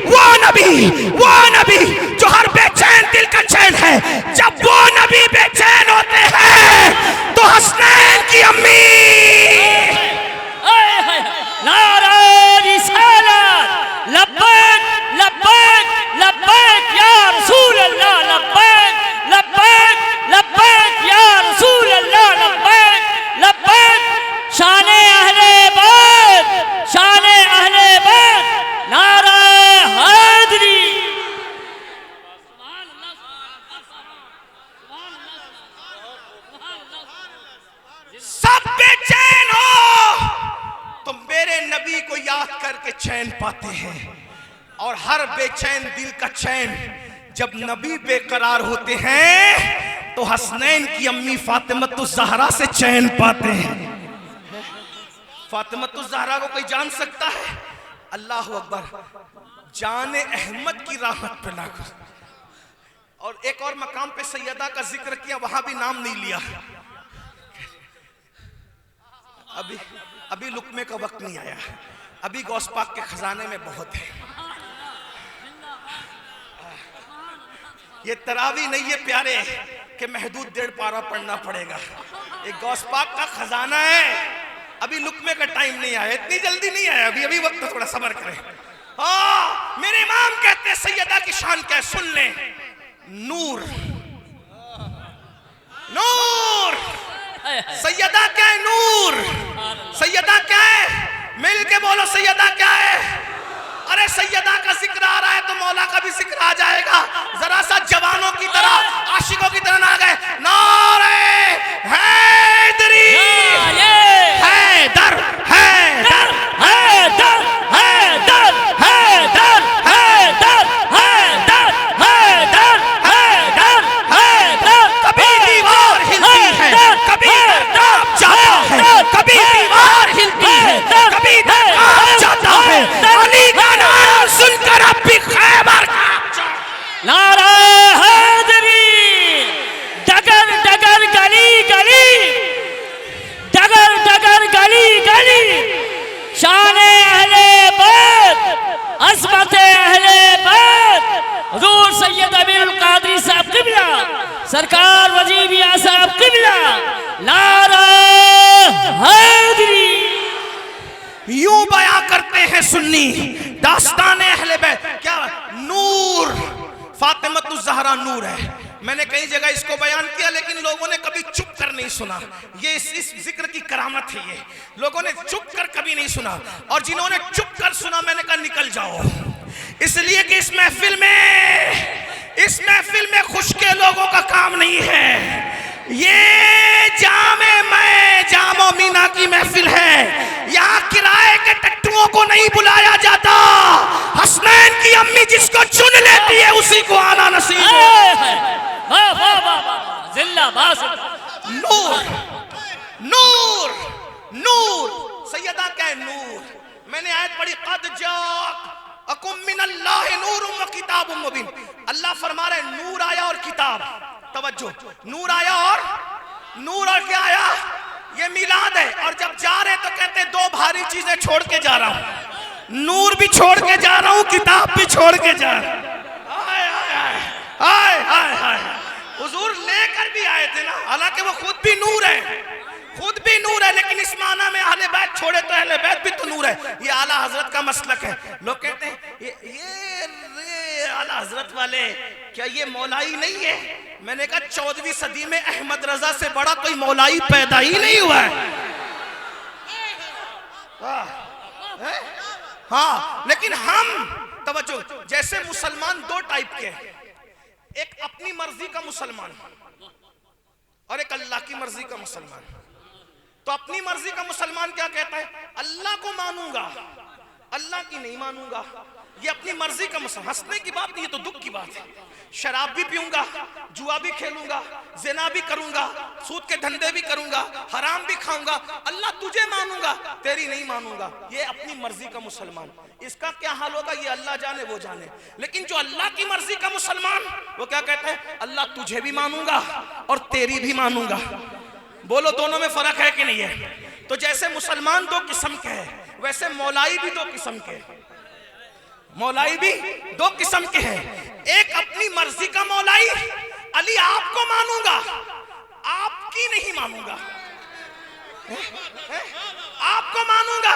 वो नबी, वो नबी जो हर बेचैन दिल का चैन है। जब वो नबी बेचैन होते हैं तो हसनैन की अम्मी। नारे रिसालत, लब्बैक लब्बैक लब्बैक या रसूल अल्लाह, लब्बैक लब्बैक लब्बैक या रसूल अल्लाह, लब्बैक लब्बैक। शाने अहले बैत, शाने अहले बैत, नारा हैदरी। सब बेचैन हो तो मेरे नबी को याद करके चैन पाते हैं, और हर बेचैन दिल का चैन जब नबी बेकरार होते हैं तो हसनैन की अम्मी फातिमतुज़ ज़हरा से चैन पाते हैं। फातिमतुज़ ज़हरा को कोई जान सकता है? अल्लाह अकबर। जाने अहमद की राहत पे लागू। और एक और मकाम पे सैयदा का जिक्र किया, वहां भी नाम नहीं लिया। अभी लुकमे का वक्त नहीं आया, अभी गौस पाक के खजाने में बहुत है। ये तरावी नहीं है प्यारे कि महदूद 1.5 पारा पढ़ना पड़ेगा। एक गौस पाक का खजाना है, अभी लुकमे का टाइम नहीं आया, इतनी जल्दी नहीं आया, अभी वक्त थोड़ा सब्र करें। मेरे इमाम कहते हैं सैयदा की शान क्या है, सुन लें। नूर, नूर, सैयदा क्या है? नूर। सैयदा क्या है? मिल के बोलो, सैयदा क्या है? अरे सैयदा का जिक्र आ रहा है तो मौला का भी जिक्र आ जाएगा। जरा सा जवानों की तरह, आशिकों की तरह ना गए। नारे हैदरी, हैदर, हैदर, हैदर, हैदर, हैदर, हैदर, हैदर, हैदर, हैदर, हैदर। कभी दीवार हिलती है, कभी कांप जाता है, कभी दीवार हिलती है, कभी कांप जाता है। अली का नाम सुनकर अब भी खैबर नारा हैदरी। डगर डगर गली गली, डगर डगर गली गली, शाने अहले बैत, अज़मते अहले बैत, हुज़ूर सैयद अमीरुल कादरी साहब क़िबला, सरकार वजीबिया साहब क़िबला। नारा हैदरी। यूं बयां करते हैं सुन्नी दास्तान अहले बैत, क्या नूर फातिमतुज़ ज़हरा नूर है। मैंने कई जगह इसको बयान किया लेकिन लोगों ने कभी चुप कर नहीं सुना। ये इस जिक्र की करामत है, ये लोगों ने चुप कर कभी नहीं सुना, और जिन्होंने चुप कर सुना मैंने कहा निकल जाओ, इसलिए कि इस महफिल में खुश के लोगों का काम नहीं है। ये जामो मीना की महफिल है, यहाँ किराए के टट्टुओं को नहीं बुलाया जाता। हसनैन की अम्मी जिसको चुन लेती है उसी को आना नसीब है। नूर नूर नूर सैयदा क्या है नूर। मैंने आयत पढ़ी कद जाअकुम मिनल्लाहि नूरुम व किताबुम मुबीन। अल्लाह फरमा रहे नूर आया और किताब, तवज्जो, नूर आया और क्या आया, ये मिलाद है। और जब जा रहे तो कहते दो भारी चीजें छोड़ के जा रहा हूं, नूर भी छोड़ के जा रहा हूं, किताब भी छोड़ के जा रहा हूं। हुजूर लेकर भी आए थे ना, हालांकि वो खुद भी नूर है, लेकिन इस माना में अहले बैत छोड़े तो अहले बैत भी तो नूर है। ये आला हजरत का मसलक है। लोग कहते हैं ये आला हजरत वाले क्या ये मौलाई नहीं है? मैंने कहा 14वीं सदी में अहमद रजा से बड़ा कोई मौलाई पैदा ही नहीं हुआ है। हाँ, लेकिन हम तवज्जो, जैसे मुसलमान दो टाइप के, एक अपनी मर्जी का मुसलमान और एक अल्लाह की मर्जी का मुसलमान। तो अपनी मर्जी का मुसलमान क्या कहता है? अल्लाह को मानूंगा, अल्लाह की नहीं मानूंगा। ये अपनी मर्जी का मुसलमान। हंसने की बात नहीं, ये तो दुख की बात है। शराब भी पीऊंगा, जुआ भी खेलूंगा, जिना भी करूंगा, सूद के धंधे भी करूंगा, हराम भी खाऊंगा, अल्लाह तुझे मानूंगा, तेरी नहीं मानूंगा। ये अपनी मर्जी का मुसलमान। इसका क्या हाल होगा ये अल्लाह जाने, वो जाने। लेकिन जो अल्लाह की मर्जी का मुसलमान, वो क्या कहता है? अल्लाह तुझे भी मानूंगा और तेरी भी मानूंगा। बोलो दोनों में फर्क है कि नहीं है? तो जैसे मुसलमान दो किस्म के हैं, वैसे मौलाई भी दो किस्म के हैं। मौलाई भी दो किस्म के हैं। एक अपनी मर्जी का मौलाई, अली आपको मानूंगा, आपकी नहीं मानूंगा, आपको मानूंगा,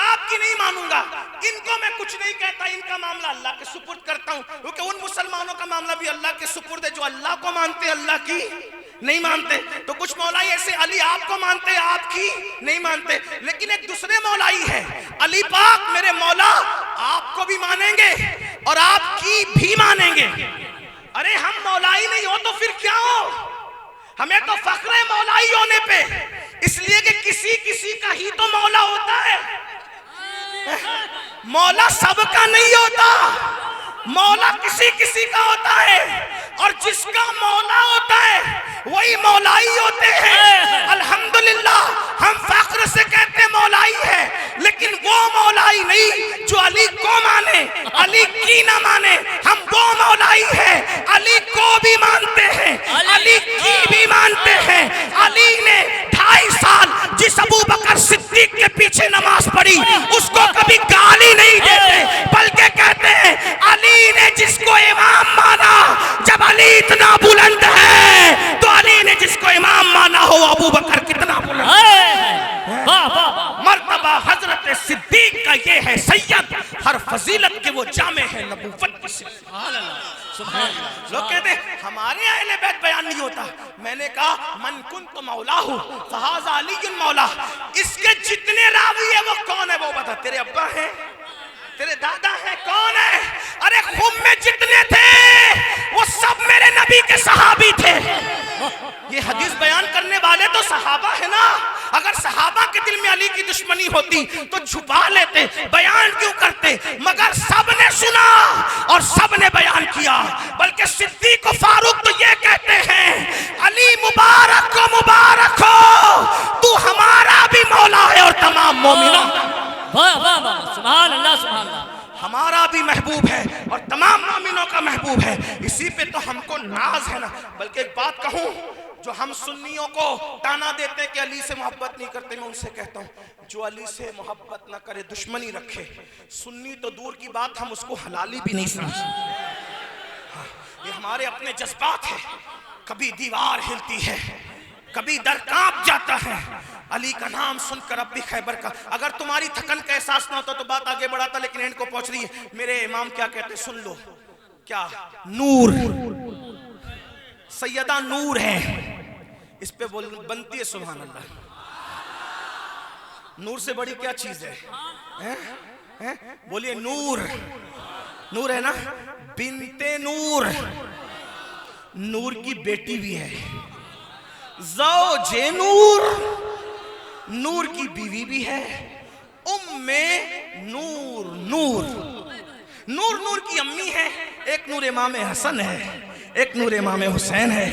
आपकी नहीं मानूंगा। इनको मैं कुछ नहीं कहता, इनका मामला अल्लाह के सुपुर्द करता हूं, क्योंकि उन मुसलमानों का मामला भी अल्लाह के सुपुर्द है जो अल्लाह को मानते, अल्लाह की नहीं मानते। तो कुछ मौलाई ऐसे अली आपको मानते, आपकी नहीं मानते। लेकिन एक दूसरे मौलाई है, अली पाक मेरे मौला आपको भी मानेंगे और आपकी भी मानेंगे। अरे हम मौलाई नहीं हो तो फिर क्या हो? हमें तो फख्र है मौलाई होने पे, इसलिए कि किसी किसी का ही तो मौला होता है। मौला सबका नहीं होता, मौला किसी किसी का होता है, और जिसका मौला होता है वही मौलाई होते हैं। अल्हम्दुलिल्लाह हम फख्र से कहते हैं मौलाई है, लेकिन वो मौलाई नहीं जो अली को माने, अली की ना माने। हम वो मौलाई है, अली को भी मानते हैं, अली की भी मानते हैं। अली ने 2.5 साल जिस अबू बकर सिद्दीक के पीछे नमाज पढ़ी उसको कभी गाली नहीं देते, बल्कि कहते हैं अली ने जिसको इमाम माना, जब अली इतना बुलंद है तो अली ने जिसको इमाम माना हो अबू बकर कितना बुलंद है। मर्तबा हजरत सिद्दीक का ये है सैयद, हर फजीलत के वो जामे है नबूवत की। लोग कहते हैं हमारे अहले बैत बयान नहीं होता। मैंने कहा मन कुन तो मौला हूँ फहाज़ा अली मौला। इसके जितने रावी है वो कौन है वो बता। तेरे अब्बा है, तेरे दादा है, कौन है? अरे खुम में जितने थे वो सब मेरे नबी के सहाबी थे। ये हदीस बयान करने वाले तो सहाबा है ना। अगर सहाबा के दिल में अली की दुश्मनी होती तो छुपा लेते, बयान क्यों करते? मगर सबने सुना और सबने बयान किया। बल्कि सिद्दीक को फारूक तो ये कहते हैं अली मुबारक को मुबारक हो, तू हमारा भी मौला है और तमाम मोमिना। वाह वाह वाह, सुभान अल्लाह, सुभान अल्लाह। हमारा भी महबूब है और तमाम मोमिनों का महबूब है। इसी पे तो हमको नाज है ना। बल्कि एक बात कहूं, जो हम सुन्नियों को ताना देते हैं कि अली से मोहब्बत नहीं करते, मैं उनसे कहता हूं जो अली से मोहब्बत ना करे, दुश्मनी रखे, सुन्नी तो दूर की बात, हम उसको हलाली भी नहीं समझते। हाँ, ये हमारे अपने जज्बात है। कभी दीवार हिलती है, कभी दर कांप जाता है अली का नाम सुनकर। अब भी खैबर का, अगर तुम्हारी थकन का एहसास ना होता तो बात आगे बढ़ाता, लेकिन एंड को पहुंच रही है। मेरे इमाम क्या कहते सुन लो, क्या नूर, सैयदा नूर है, इस पे बनती है सुभान अल्लाह। नूर से बड़ी क्या चीज है? बोलिए नूर, नूर है ना, बिनते नूर, नूर की बेटी भी है, ज़ौजे नूर, नूर की बीवी भी है, उम्मे नूर, नूर नूर नूर की अम्मी है। एक नूर इमाम हसन है, एक नूर इमाम हुसैन है।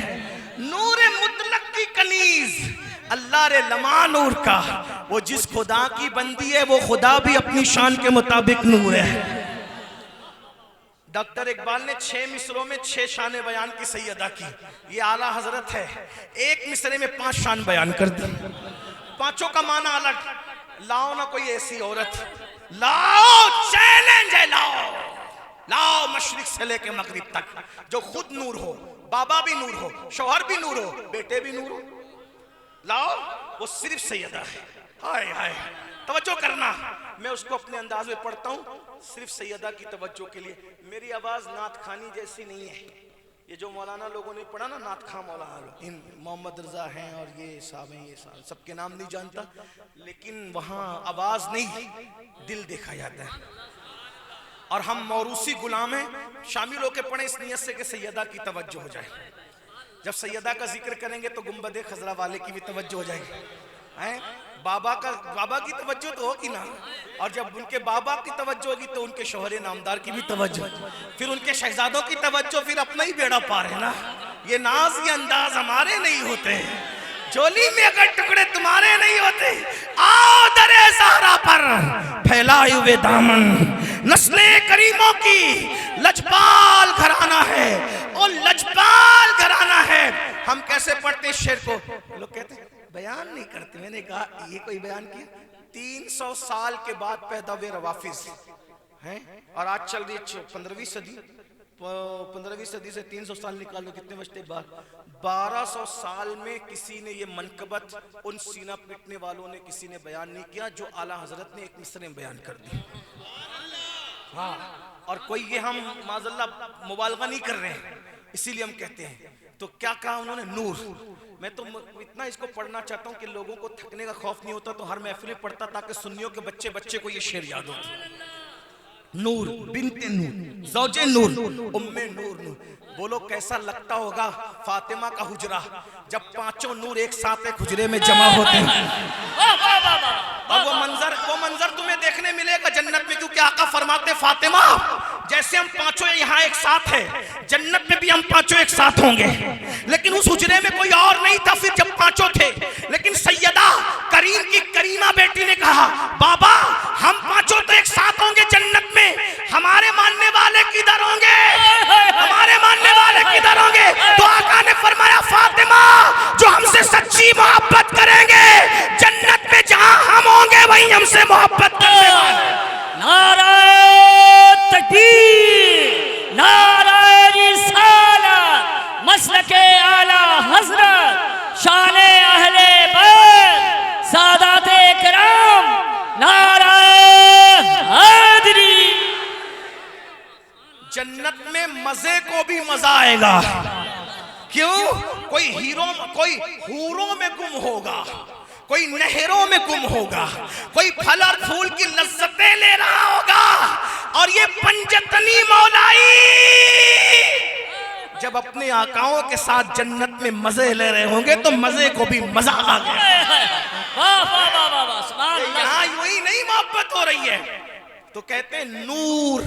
नूर मुतलक की कनीज अल्लाह रे लमा नूर का, वो जिस खुदा की बंदी है वो खुदा भी अपनी शान के मुताबिक नूर है। डॉक्टर इकबाल ने 6 मिसरों में 6 शान बयान की सैयदा की, ये आला हजरत है। एक मिसरे में 5 शान बयान कर दी, पांचों का माना अलग। लाओ ना कोई ऐसी औरत, लाओ चैलेंज है, लाओ मशरिक से लेके मगरिब तक जो खुद नूर हो, बाबा भी नूर हो, शौहर भी नूर हो, बेटे भी नूर हो, लाओ, वो सिर्फ सैयदा है। हाय हाय, तवज्जो करना, मैं उसको अपने अंदाज में पढ़ता हूँ सिर्फ सैयदा की तवज्जो के लिए। मेरी आवाज नात खानी जैसी नहीं है, ये जो मौलाना लोगों ने पढ़ा ना, नात खां मौलाना लोग, इन मोहम्मद रजा हैं और ये साहब हैं, ये साहब, सबके नाम नहीं जानता, लेकिन वहाँ आवाज नहीं दिल देखा जाता है। और हम मौरूसी गुलाम हैं, शामिल होकर पढ़े इस नियत से कि सैयदा की तवज्जो हो जाए। जब सैयदा का जिक्र करेंगे तो गुंबद खजरा वाले की भी तवज्जो हो जाएगी, हैं? बाबा की तवज्जो तो होगी ना, और जब उनके बाबा की तवज्जो होगी तो उनके शोहरे नामदार की भी तवज्जो, फिर उनके शहजादों की तवज्जो, फिर अपना ही बेड़ा पार है ना। ये नाज ये अंदाज हमारे नहीं होते, चोली में अगर टुकड़े तुम्हारे नहीं होते। आओ दरे ज़हरा पर फैलाए हुए दामन, नस्ले करीमों की लजपाल घराना है, और लजपाल घराना है। हम कैसे पढ़ते इस शेर को? लोग कहते हैं बयान नहीं करते। मैंने कहा ये कोई बयान किया? 300 साल के बाद पैदा हुए रवाफिज हैं, और आज चल रही 15वीं सदी। 15वीं सदी से 300 साल निकाल लो, कितने बचते बाद? 1200 साल में किसी ने ये मनकबत उन सीना पीटने वालों ने किसी ने बयान नहीं किया जो आला हजरत ने एक मिसरे में बयान कर दी। हाँ, और कोई ये हम माज़ल्ला मुबालगा नहीं कर रहे हैं, इसीलिए हम कहते हैं। तो क्या कहा उन्होंने? नूर। मैं तो इतना इसको पढ़ना चाहता हूँ कि लोगों को थकने का खौफ नहीं होता, तो हर महफिल में पढ़ता ताकि सुन्नियों के बच्चे को ये शेर याद हो। नूर, बिनते नूर, ज़ौजे नूर, उम्मे नूर, नूर। बोलो कैसा लगता होगा फातिमा का हुजरा जब 5 नूर एक साथ एक हुजरे में जमा होते हैं। और वो मंजर तुम्हें देखने मिलेगा जन्नत में, क्योंकि आका फरमाते फातिमा जैसे हम 5 यहाँ एक साथ हैं, जन्नत में भी हम 5 एक साथ होंगे। लेकिन उस हुजरे में कोई और नहीं था फिर जब 5 थे, लेकिन सैयदा करीम की करीमा बेटी ने कहा बाबा हम 5 तो एक साथ होंगे जन्नत में, हमारे मानने वाले किधर होंगे, हमारे मानने वाले किधर होंगे? तो आका ने फरमाया फातिमा जो हमसे सच्ची मोहब्बत करेंगे जन्नत में जहां हम होंगे वहीं हमसे मोहब्बत करने वाले। नारा तकबीर, नारा रिसालत, मसलके आला हजरत, शाने अहले बैत, सादाते किराम, नारा हैदरी। जन्नत में मजे को भी मजा आएगा। क्यों? कोई हूरों में गुम होगा, कोई नहरों में गुम होगा, कोई फल और फूल की लज्जतें ले रहा होगा, और ये पंजतनी मौलाई जब अपने आकाओं के साथ जन्नत में मजे ले रहे होंगे तो मजे को भी मजा आ गया। यहाँ यूं नहीं मोहब्बत हो रही है, तो कहते हैं नूर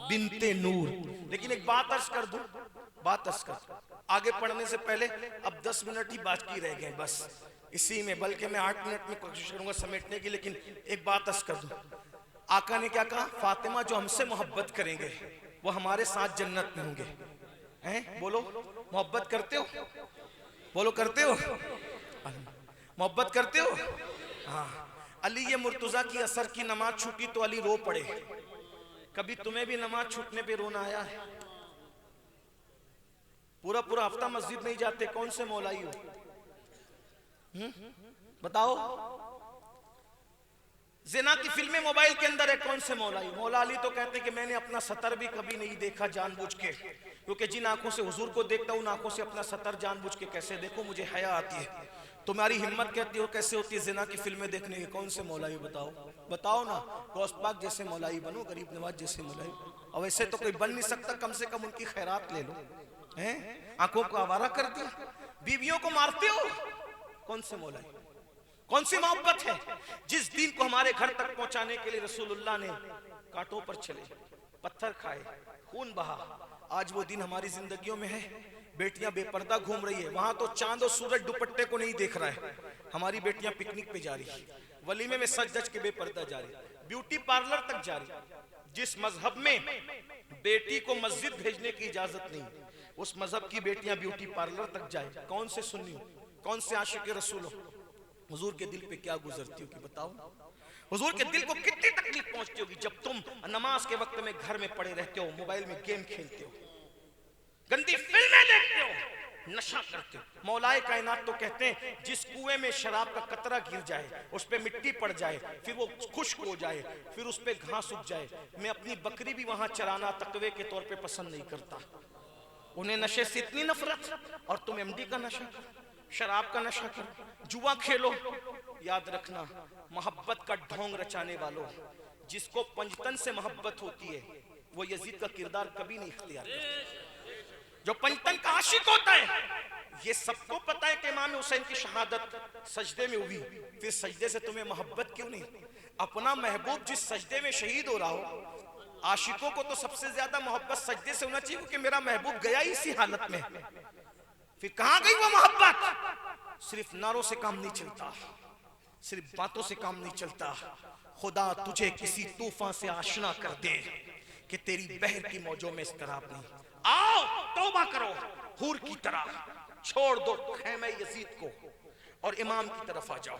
बिनते नूर। लेकिन एक बात अर्ज कर दूं, आगे पढ़ने से पहले अब 10 मिनट ही बाकी रह गए बस इसी में, बल्कि मैं 8 मिनट में कोशिश करूंगा समेटने की। लेकिन एक बात अर्ज कर दूं, आका ने क्या कहा? फातिमा जो हमसे मोहब्बत करेंगे वो हमारे साथ जन्नत में होंगे। हैं? बोलो मोहब्बत करते हो? बोलो करते हो? मोहब्बत करते हो? हाँ। अली ये मुर्तजा की असर की नमाज छूटी तो अली रो पड़े। कभी तुम्हें भी नमाज छूटने पे रोना आया है? पूरा हफ्ता मस्जिद नहीं जाते, कौन से मौलाई हो? बताओ, जिना की फिल्में मोबाइल के अंदर है, कौन से मौलाई? मौला अली तो कहते हैं कि मैंने अपना सतर भी कभी नहीं देखा जानबूझ के, क्योंकि जिन आंखों से हुजूर को देखता हूं उन आंखों से अपना सतर जानबूझ के कैसे देखो, मुझे हया आती है। तुम्हारी हिम्मत कहती हो कैसे होती है जिना की फिल्में देखने की? कौन से मौलाई? बताओ बताओ ना। गौस पाक जैसे मौलाई बनो, गरीब नवाज जैसे मौलाई। और वैसे तो कोई बन नहीं सकता, कम से कम उनकी खैरात ले लो। हैं, आंखों को आवारा कर दिया, बीवियों को मारते हो, कौन से मौलाई? कौन सी मोहब्बत है? जिस दिन को हमारे घर तक पहुंचाने के लिए रसूलुल्लाह ने कांटों पर चले, पत्थर खाए, खून बहा, आज वो दिन हमारी जिंदगियों में है। बेटियां बेपर्दा घूम रही है, वहां तो चांद और सूरज दुपट्टे को नहीं देख रहा है, हमारी बेटियां पिकनिक पे जा रही है, वलीमे में सज धज के बेपर्दा जा रही, ब्यूटी पार्लर तक जा रही। जिस मजहब में बेटी को मस्जिद भेजने की इजाजत नहीं, उस मजहब की बेटियां ब्यूटी पार्लर तक जाए। कौन से सुन्नी हो, कौन से आशिक रसूल हो? हुजूर के दिल पे क्या गुजरती होगी बताओ? हुजूर के दिल को कितनी तकलीफ पहुंचती होगी जब तुम नमाज के वक्त में घर में पड़े रहते हो, मोबाइल में गेम खेलते हो, गंदी फिल्में देखते हो, नशा करते हो। मौलाए कायनात तो कहते हैं जिस कुएं में शराब का कतरा गिर जाए, उस पे मिट्टी पड़ जाए, फिर वो खुश्क हो जाए, फिर उस पे घास उग जाए, मैं अपनी बकरी भी वहां चराना तकवे के तौर पे पसंद नहीं करता। उन्हें नशे से इतनी नफरत, और तुम एमडी का नशा करो, शराब का नशा करो, जुआ खेलो। याद रखना, मोहब्बत का ढोंग रचाने वालों, जिसको पंजतन से मोहब्बत होती है वो यजीद का किरदार कभी नहीं इख्तियार करता। जो पंजतन का आशिक होता है, ये सबको पता है कि इमाम हुसैन की शहादत सजदे में हुई, फिर सजदे से तुम्हें मोहब्बत क्यों नहीं? अपना महबूब जिस सजदे में शहीद हो रहा हो, आशिकों को तो सबसे ज्यादा मोहब्बत सजदे से होना चाहिए, क्योंकि मेरा महबूब गया ही इसी हालत में। फिर कहां गई वो मोहब्बत? सिर्फ नारों से काम नहीं चलता, सिर्फ बातों से काम नहीं चलता। खुदा तुझे किसी तूफान से आशना कर दे कि तेरी बहर की मौजों में इस्तराब नहीं। आओ तौबा करो, हूर की तरह छोड़ दो खैमे यजीद को और इमाम की तरफ आ जाओ।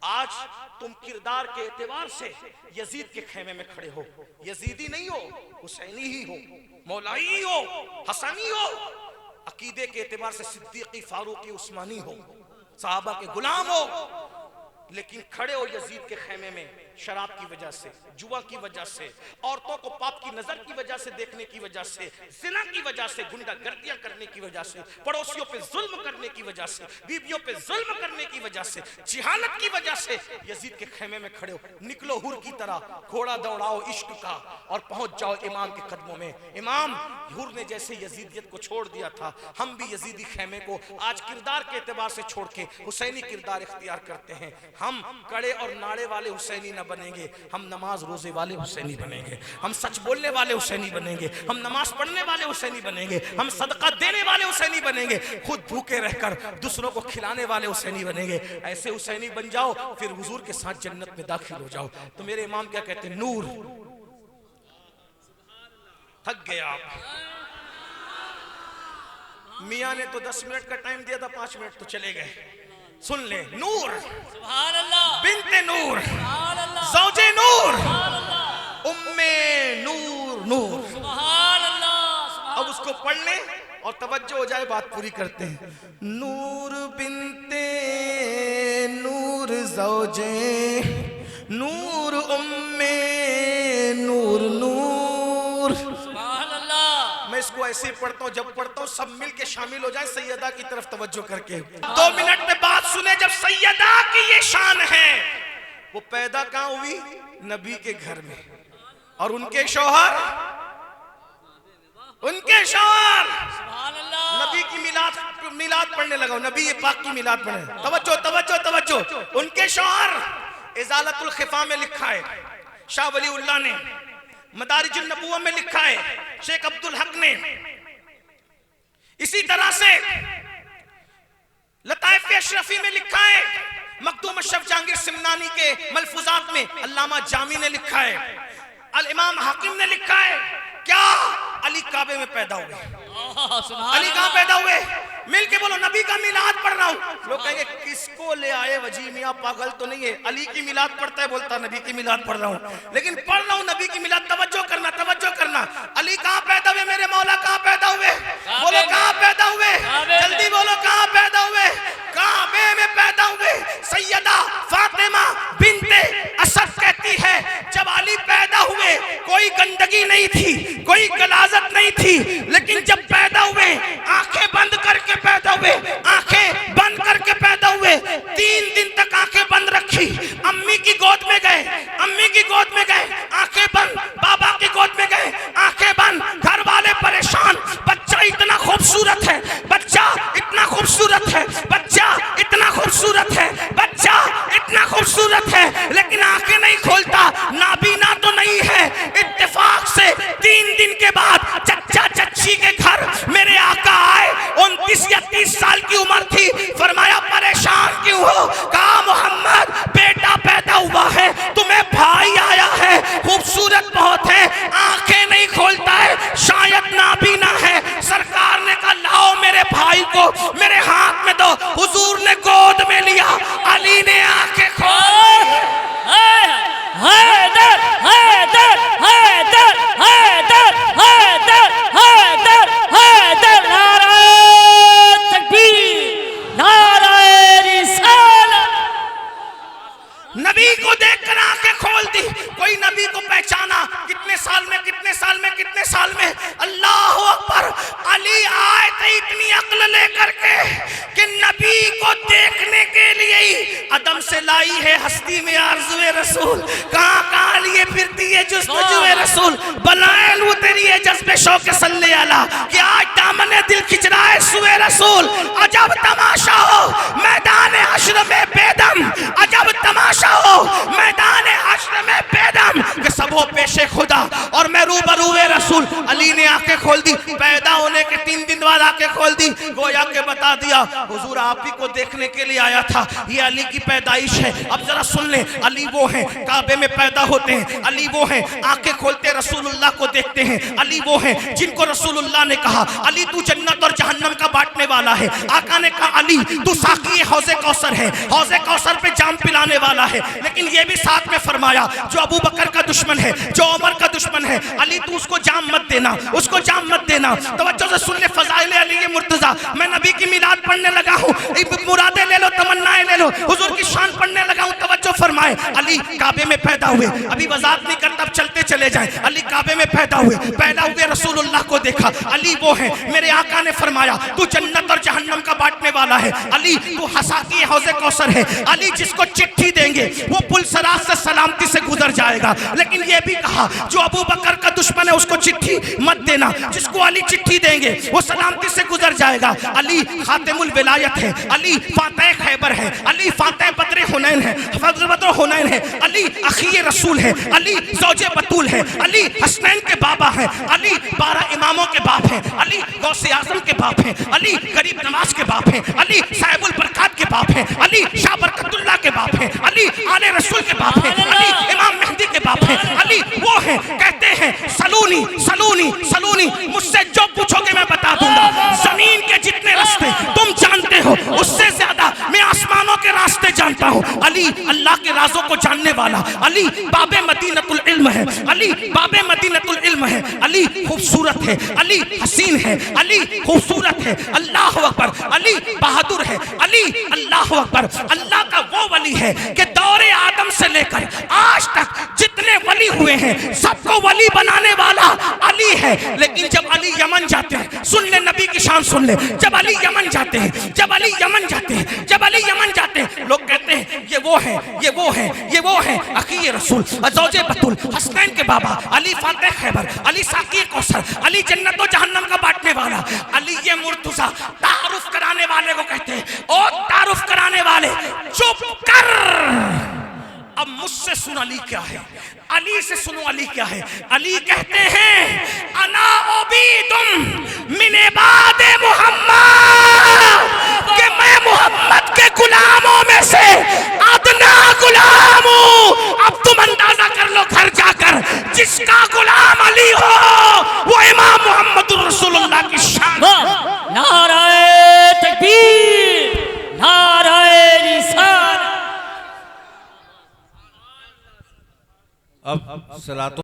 आज तुम किरदार के एतबार से यजीद के खेमे में खड़े हो, यजीदी नहीं हो, हुसैनी ही हो, मौलाई हो, हसनी हो, अकीदे के एतबार से सिद्दीकी, फारूकी, उस्मानी हो, सहाबा के गुलाम हो, लेकिन खड़े हो यजीद के खेमे में शराब की वजह से, जुआ की वजह से, औरतों को पाप की नजर की वजह से देखने की वजह से, जिना की वजह से, गुंडागर्दियां करने की वजह से, पड़ोसियों पे जुल्म करने की वजह से, बीवियों पे जुल्म करने की वजह से, जिहालत की वजह से यजीद के खेमे में खड़े हो। निकलो हुर की तरह, घोड़ा दौड़ाओ इश्क का और पहुंच जाओ इमाम के कदमों में। इमाम हुर ने जैसे यजीदियत को छोड़ दिया था, हम भी यजीदी खेमे को आज किरदार के एतबार से छोड़ के हुसैनी किरदार इख्तियार करते हैं। हम कड़े और नाड़े वाले हुसैनी न बनेंगे, हम नमाज रोजे वाले हुसैनी बनेंगे, हम सच बोलने वाले हुसैनी बनेंगे, हम नमाज पढ़ने वाले हुसैनी बनेंगे, हम सदका देने वाले हुसैनी बनेंगे, खुद भूखे रहकर दूसरों को खिलाने वाले हुसैनी बनेंगे। ऐसे हुसैनी बन जाओ, फिर हुजूर के साथ जन्नत में दाखिल हो जाओ। तो मेरे इमाम क्या कहते हैं? नूर। थक गए आप? मियां ने तो 10 मिनट का टाइम दिया था, 5 मिनट तो चले गए। सुन ले, नूर, सुभान अल्लाह, बिन्ते नूर, सुभान अल्लाह, ज़ौजे नूर, सुभान अल्लाह, उम्मे नूर, नूर। सुभान अल्लाह। अब उसको पढ़ ले और तवज्जो हो जाए, बात पूरी करते हैं। नूर बिन्ते नूर, ज़ौजे नूर, उम्मे नूर, नूर। सुभान अल्लाह। मैं इसको ऐसे ही पढ़ता हूँ, जब पढ़ता हूँ सब मिल के शामिल हो जाए सैयदा की तरफ तवज्जो करके। 2 मिनट में बात सुने, जब सैयदा की ये शान है, वो पैदा कहाँ हुई? नबी के घर में, और उनके शौहर, सुभान अल्लाह। नबी की मिलाद पढ़ने लगा, नबी ये पाक की मिलाद पढ़ने। तवज्जो तवज्जो तवज्जो। उनके शौहर इजालतुल खिफा में लिखा है, शाह वलीउल्लाह ने, मदारिजुन नबुव्वा में लिखा है, शेख अब्दुल हक ने, इसी तरह से लताइफ अशरफी में लिखा है, मखदूम अशरफ जहांगीर सिमनानी के मलफूजात में अल्लामा जामी ने लिखा है, अल इमाम हाकिम ने लिखा है। क्या? अली काबे में पैदा हुए। अली कहां पैदा हुए? मिल के बोलो, नबी का मिलाद पढ़ रहा हूं। लोग कहेंगे किसको ले आए वजी मियां, पागल तो नहीं है? अली की मिलाद पढ़ता है, बोलता नबी की मिलाद पढ़ रहा हूं, लेकिन पढ़ रहा हूं नबी की मिलाद। तवज्जो करना, तवज्जो करना। अली कहां पैदा हुए? मेरे मौला कहां पैदा हुए? बोलो कहां पैदा हुए? जल्दी बोलो कहां पैदा हुए? काबे में पैदा हुए सैयदा फातिमा बिनते असद कहती है जब अली पैदा हुए कोई गंदगी नहीं थी, कोई गलाजत नहीं थी, लेकिन जब पैदा हुए आंखें बंद करके पैदा हुए, आंखें बंद करके पैदा हुए, 3 दिन तक आंखें बंद रखी। अम्मी की गोद में गए, अम्मी की गोद में गए, आंखें बंद, बाबा की गोद में गए, आंखें बंद, घर वाले परेशान। बच्चा इतना खूबसूरत है, बच्चा इतना खूबसूरत है, बच्चा इतना खूबसूरत है, बच्चा इतना खूबसूरत है, लेकिन आंखें नहीं खोलता, नाबीना तो नहीं है। इत्तेफाक से 3 दिन के बाद चच्चा चच्ची के घर मेरे आका आए। 29 या 30 साल की उम्र थी। फरमाया परेशान क्यों हो? कहा मोहम्मद बेटा पैदा हुआ है, तुम्हें भाई आया है, खूबसूरत बहुत है, आंखें नहीं खोलता है, शायद नाबीना है। सरकार ने कहा लाओ मेरे भाई को मेरे हाथ में दो। हुजूर ने गोद में लिया, अली ने आंखें खोली। हैदर हैदर हैदर हैदर हैदर हैदर हैदर, नाराए तकबीर, नाराए रिसालत। नबी को देखकर आंखें खोल दी। कोई नबी को पहचाना, कितने साल में, कितने साल में, कितने साल में? अल्लाह अकबर। अली आए थे इतनी अक्ल लेकर के कि नबी को देखने के लिए ही अदम से लाई है हस्ती में आरज़ुए रसूल। कहां कहां लिए फिरती है जुस्तजुए रसूल। बनाए लू तेरी है जज्बे शौक़ सल्ले अला कि आज दामने दिल खिंच रहा है सुए रसूल। अजब तमाशा हो मैदान हश्र में बेदम, अजब तमाशा हो मैदान हश्र में बेदम कि सब हो पेशे खुदा और मैं रूबरूए रसूल। अली ने आंखें खोल दी, पैदा होने के 3 दिन बाद आंखें खोल दी, गोया के बता दिया हुजूर आप ही को देखने के लिए आया था, ये अली की पैदाइश है। अब जरा सुन ले, अली वो हैं काबे में पैदा होते हैं, अली वो हैं आंखें खोलते रसूलुल्लाह को देखते हैं, अली वो हैं जिनको रसूलुल्लाह ने कहा अली तू जन्नत और जहन्नम का बांटने वाला है। आका ने कहा अली तू साकी हौज़े कौसर है, हौज़े कौसर पे जाम पिलाने वाला है। लेकिन ये भी साथ में फरमाया जो अबू बकर का दुश्मन है, जो उमर का दुश्मन है, अली तू उसको जाम मत देना, उसको जाम मत देना। तवज्जो से सुन ले फज़ाइल अली मुर्तज़ा। मैं नबी की मिलाद पढ़ने लगा हूँ, मुरादें ले लो, तमन्नाएं ले लो, हुजूर की शान पढ़ने लगा हूँ। तवज्जो फरमाए, अली काबे में पैदा हुए, अभी वज़ाहत नहीं करता, अब चलते चले जाएं। अली काबे में पैदा हुए, पैदा हुए रसूलुल्लाह को देखा, अली वो है। मेरे आका ने फरमाया तू जन्नत और जहन्नम का बांटने वाला है, अली तू हसाकी हौज़े कौसर है, अली जिसको चिट्ठी देंगे वो पुल सरात से सलामती से गुजर जाएगा। लेकिन ये भी कहा जो अबू बकर का दुश्मन है उसको चिट्ठी मत देना, जिसको अली चिट्ठी देंगे वो सलामती से गुजर जाएगा। अली खातिमुल विलायत है, अली फातह खैबर है, अली फातह बद्र हुनैन है, बद्र हुनैन है, अली अखी रसूल है, अली ज़ौजे बतूल है, अली हसनैन के बाबा है, अली 12 इमामों के बाप हैं, अली गौसे आज़म के बाप हैं, अली गरीब नवाज के बाप हैं, अली साहिबुल बरकात के बाप हैं, अली शाह बरकतुल्लाह के बाप हैं, अली आले रसूल के बाप हैं, अली इमाम मेहदी के बाप हैं, अली वो हैं। कहते हैं सलूनी सलूनी सलूनी, मुझसे जो पूछोगे मैं बता दूंगा। जमीन के जितने रास्ते तुम जानते हो उससे ज्यादा मैं आसमानों के रास्ते जानता हूँ। अली अल्लाह के राजों को जानने वाला, अली बाबे मदीनतुल इल्म है, अली बाबे मदीनतुल इल्म है, अली खूबसूरत है, अली हसीन है, अली खूबसूरत है, अल्लाह अकबर, अली बहादुर है, अली अल्लाह अकबर। अल्लाह का वो वली है कि दौरे आदम से लेकर आज तक जितने वली हुए हैं सबको वली बनाने वाला अली है। लेकिन जब अली यमन जाते हैं, सुन ले नबी की शान सुन ले, जब अली यमन जाते हैं, जब अली यमन जाते हैं, जब अली यमन जाते हैं, लोग कहते हैं ये वो है, ये वो है, ये वो है अखी रसूल, ज़ौजे बतूल, हसनैन के बाबा, अली फातह खैबर, अली साकी कौसर, अली जन्नत और जहन्नम का बांटने वाला, अली ये मुर्तज़ा। तारुफ कराने वाले को कहते हैं ओ तारुफ कराने वाले चुप कर। अब मुझसे सुन अली क्या है, अली से सुनो अली क्या है। अली कहते हैं अना उबीदुम मिन इबादे मुहम्मद, कि मैं मोहम्मद के गुलामों में से अदना गुलाम हूं। अब तुम अंदाजा कर लो घर जाकर, जिसका गुलाम अली हो वो इमाम मोहम्मद रसूलुल्लाह की शान। नाराए तकबीर, नाराए रिसालत। अब सलातो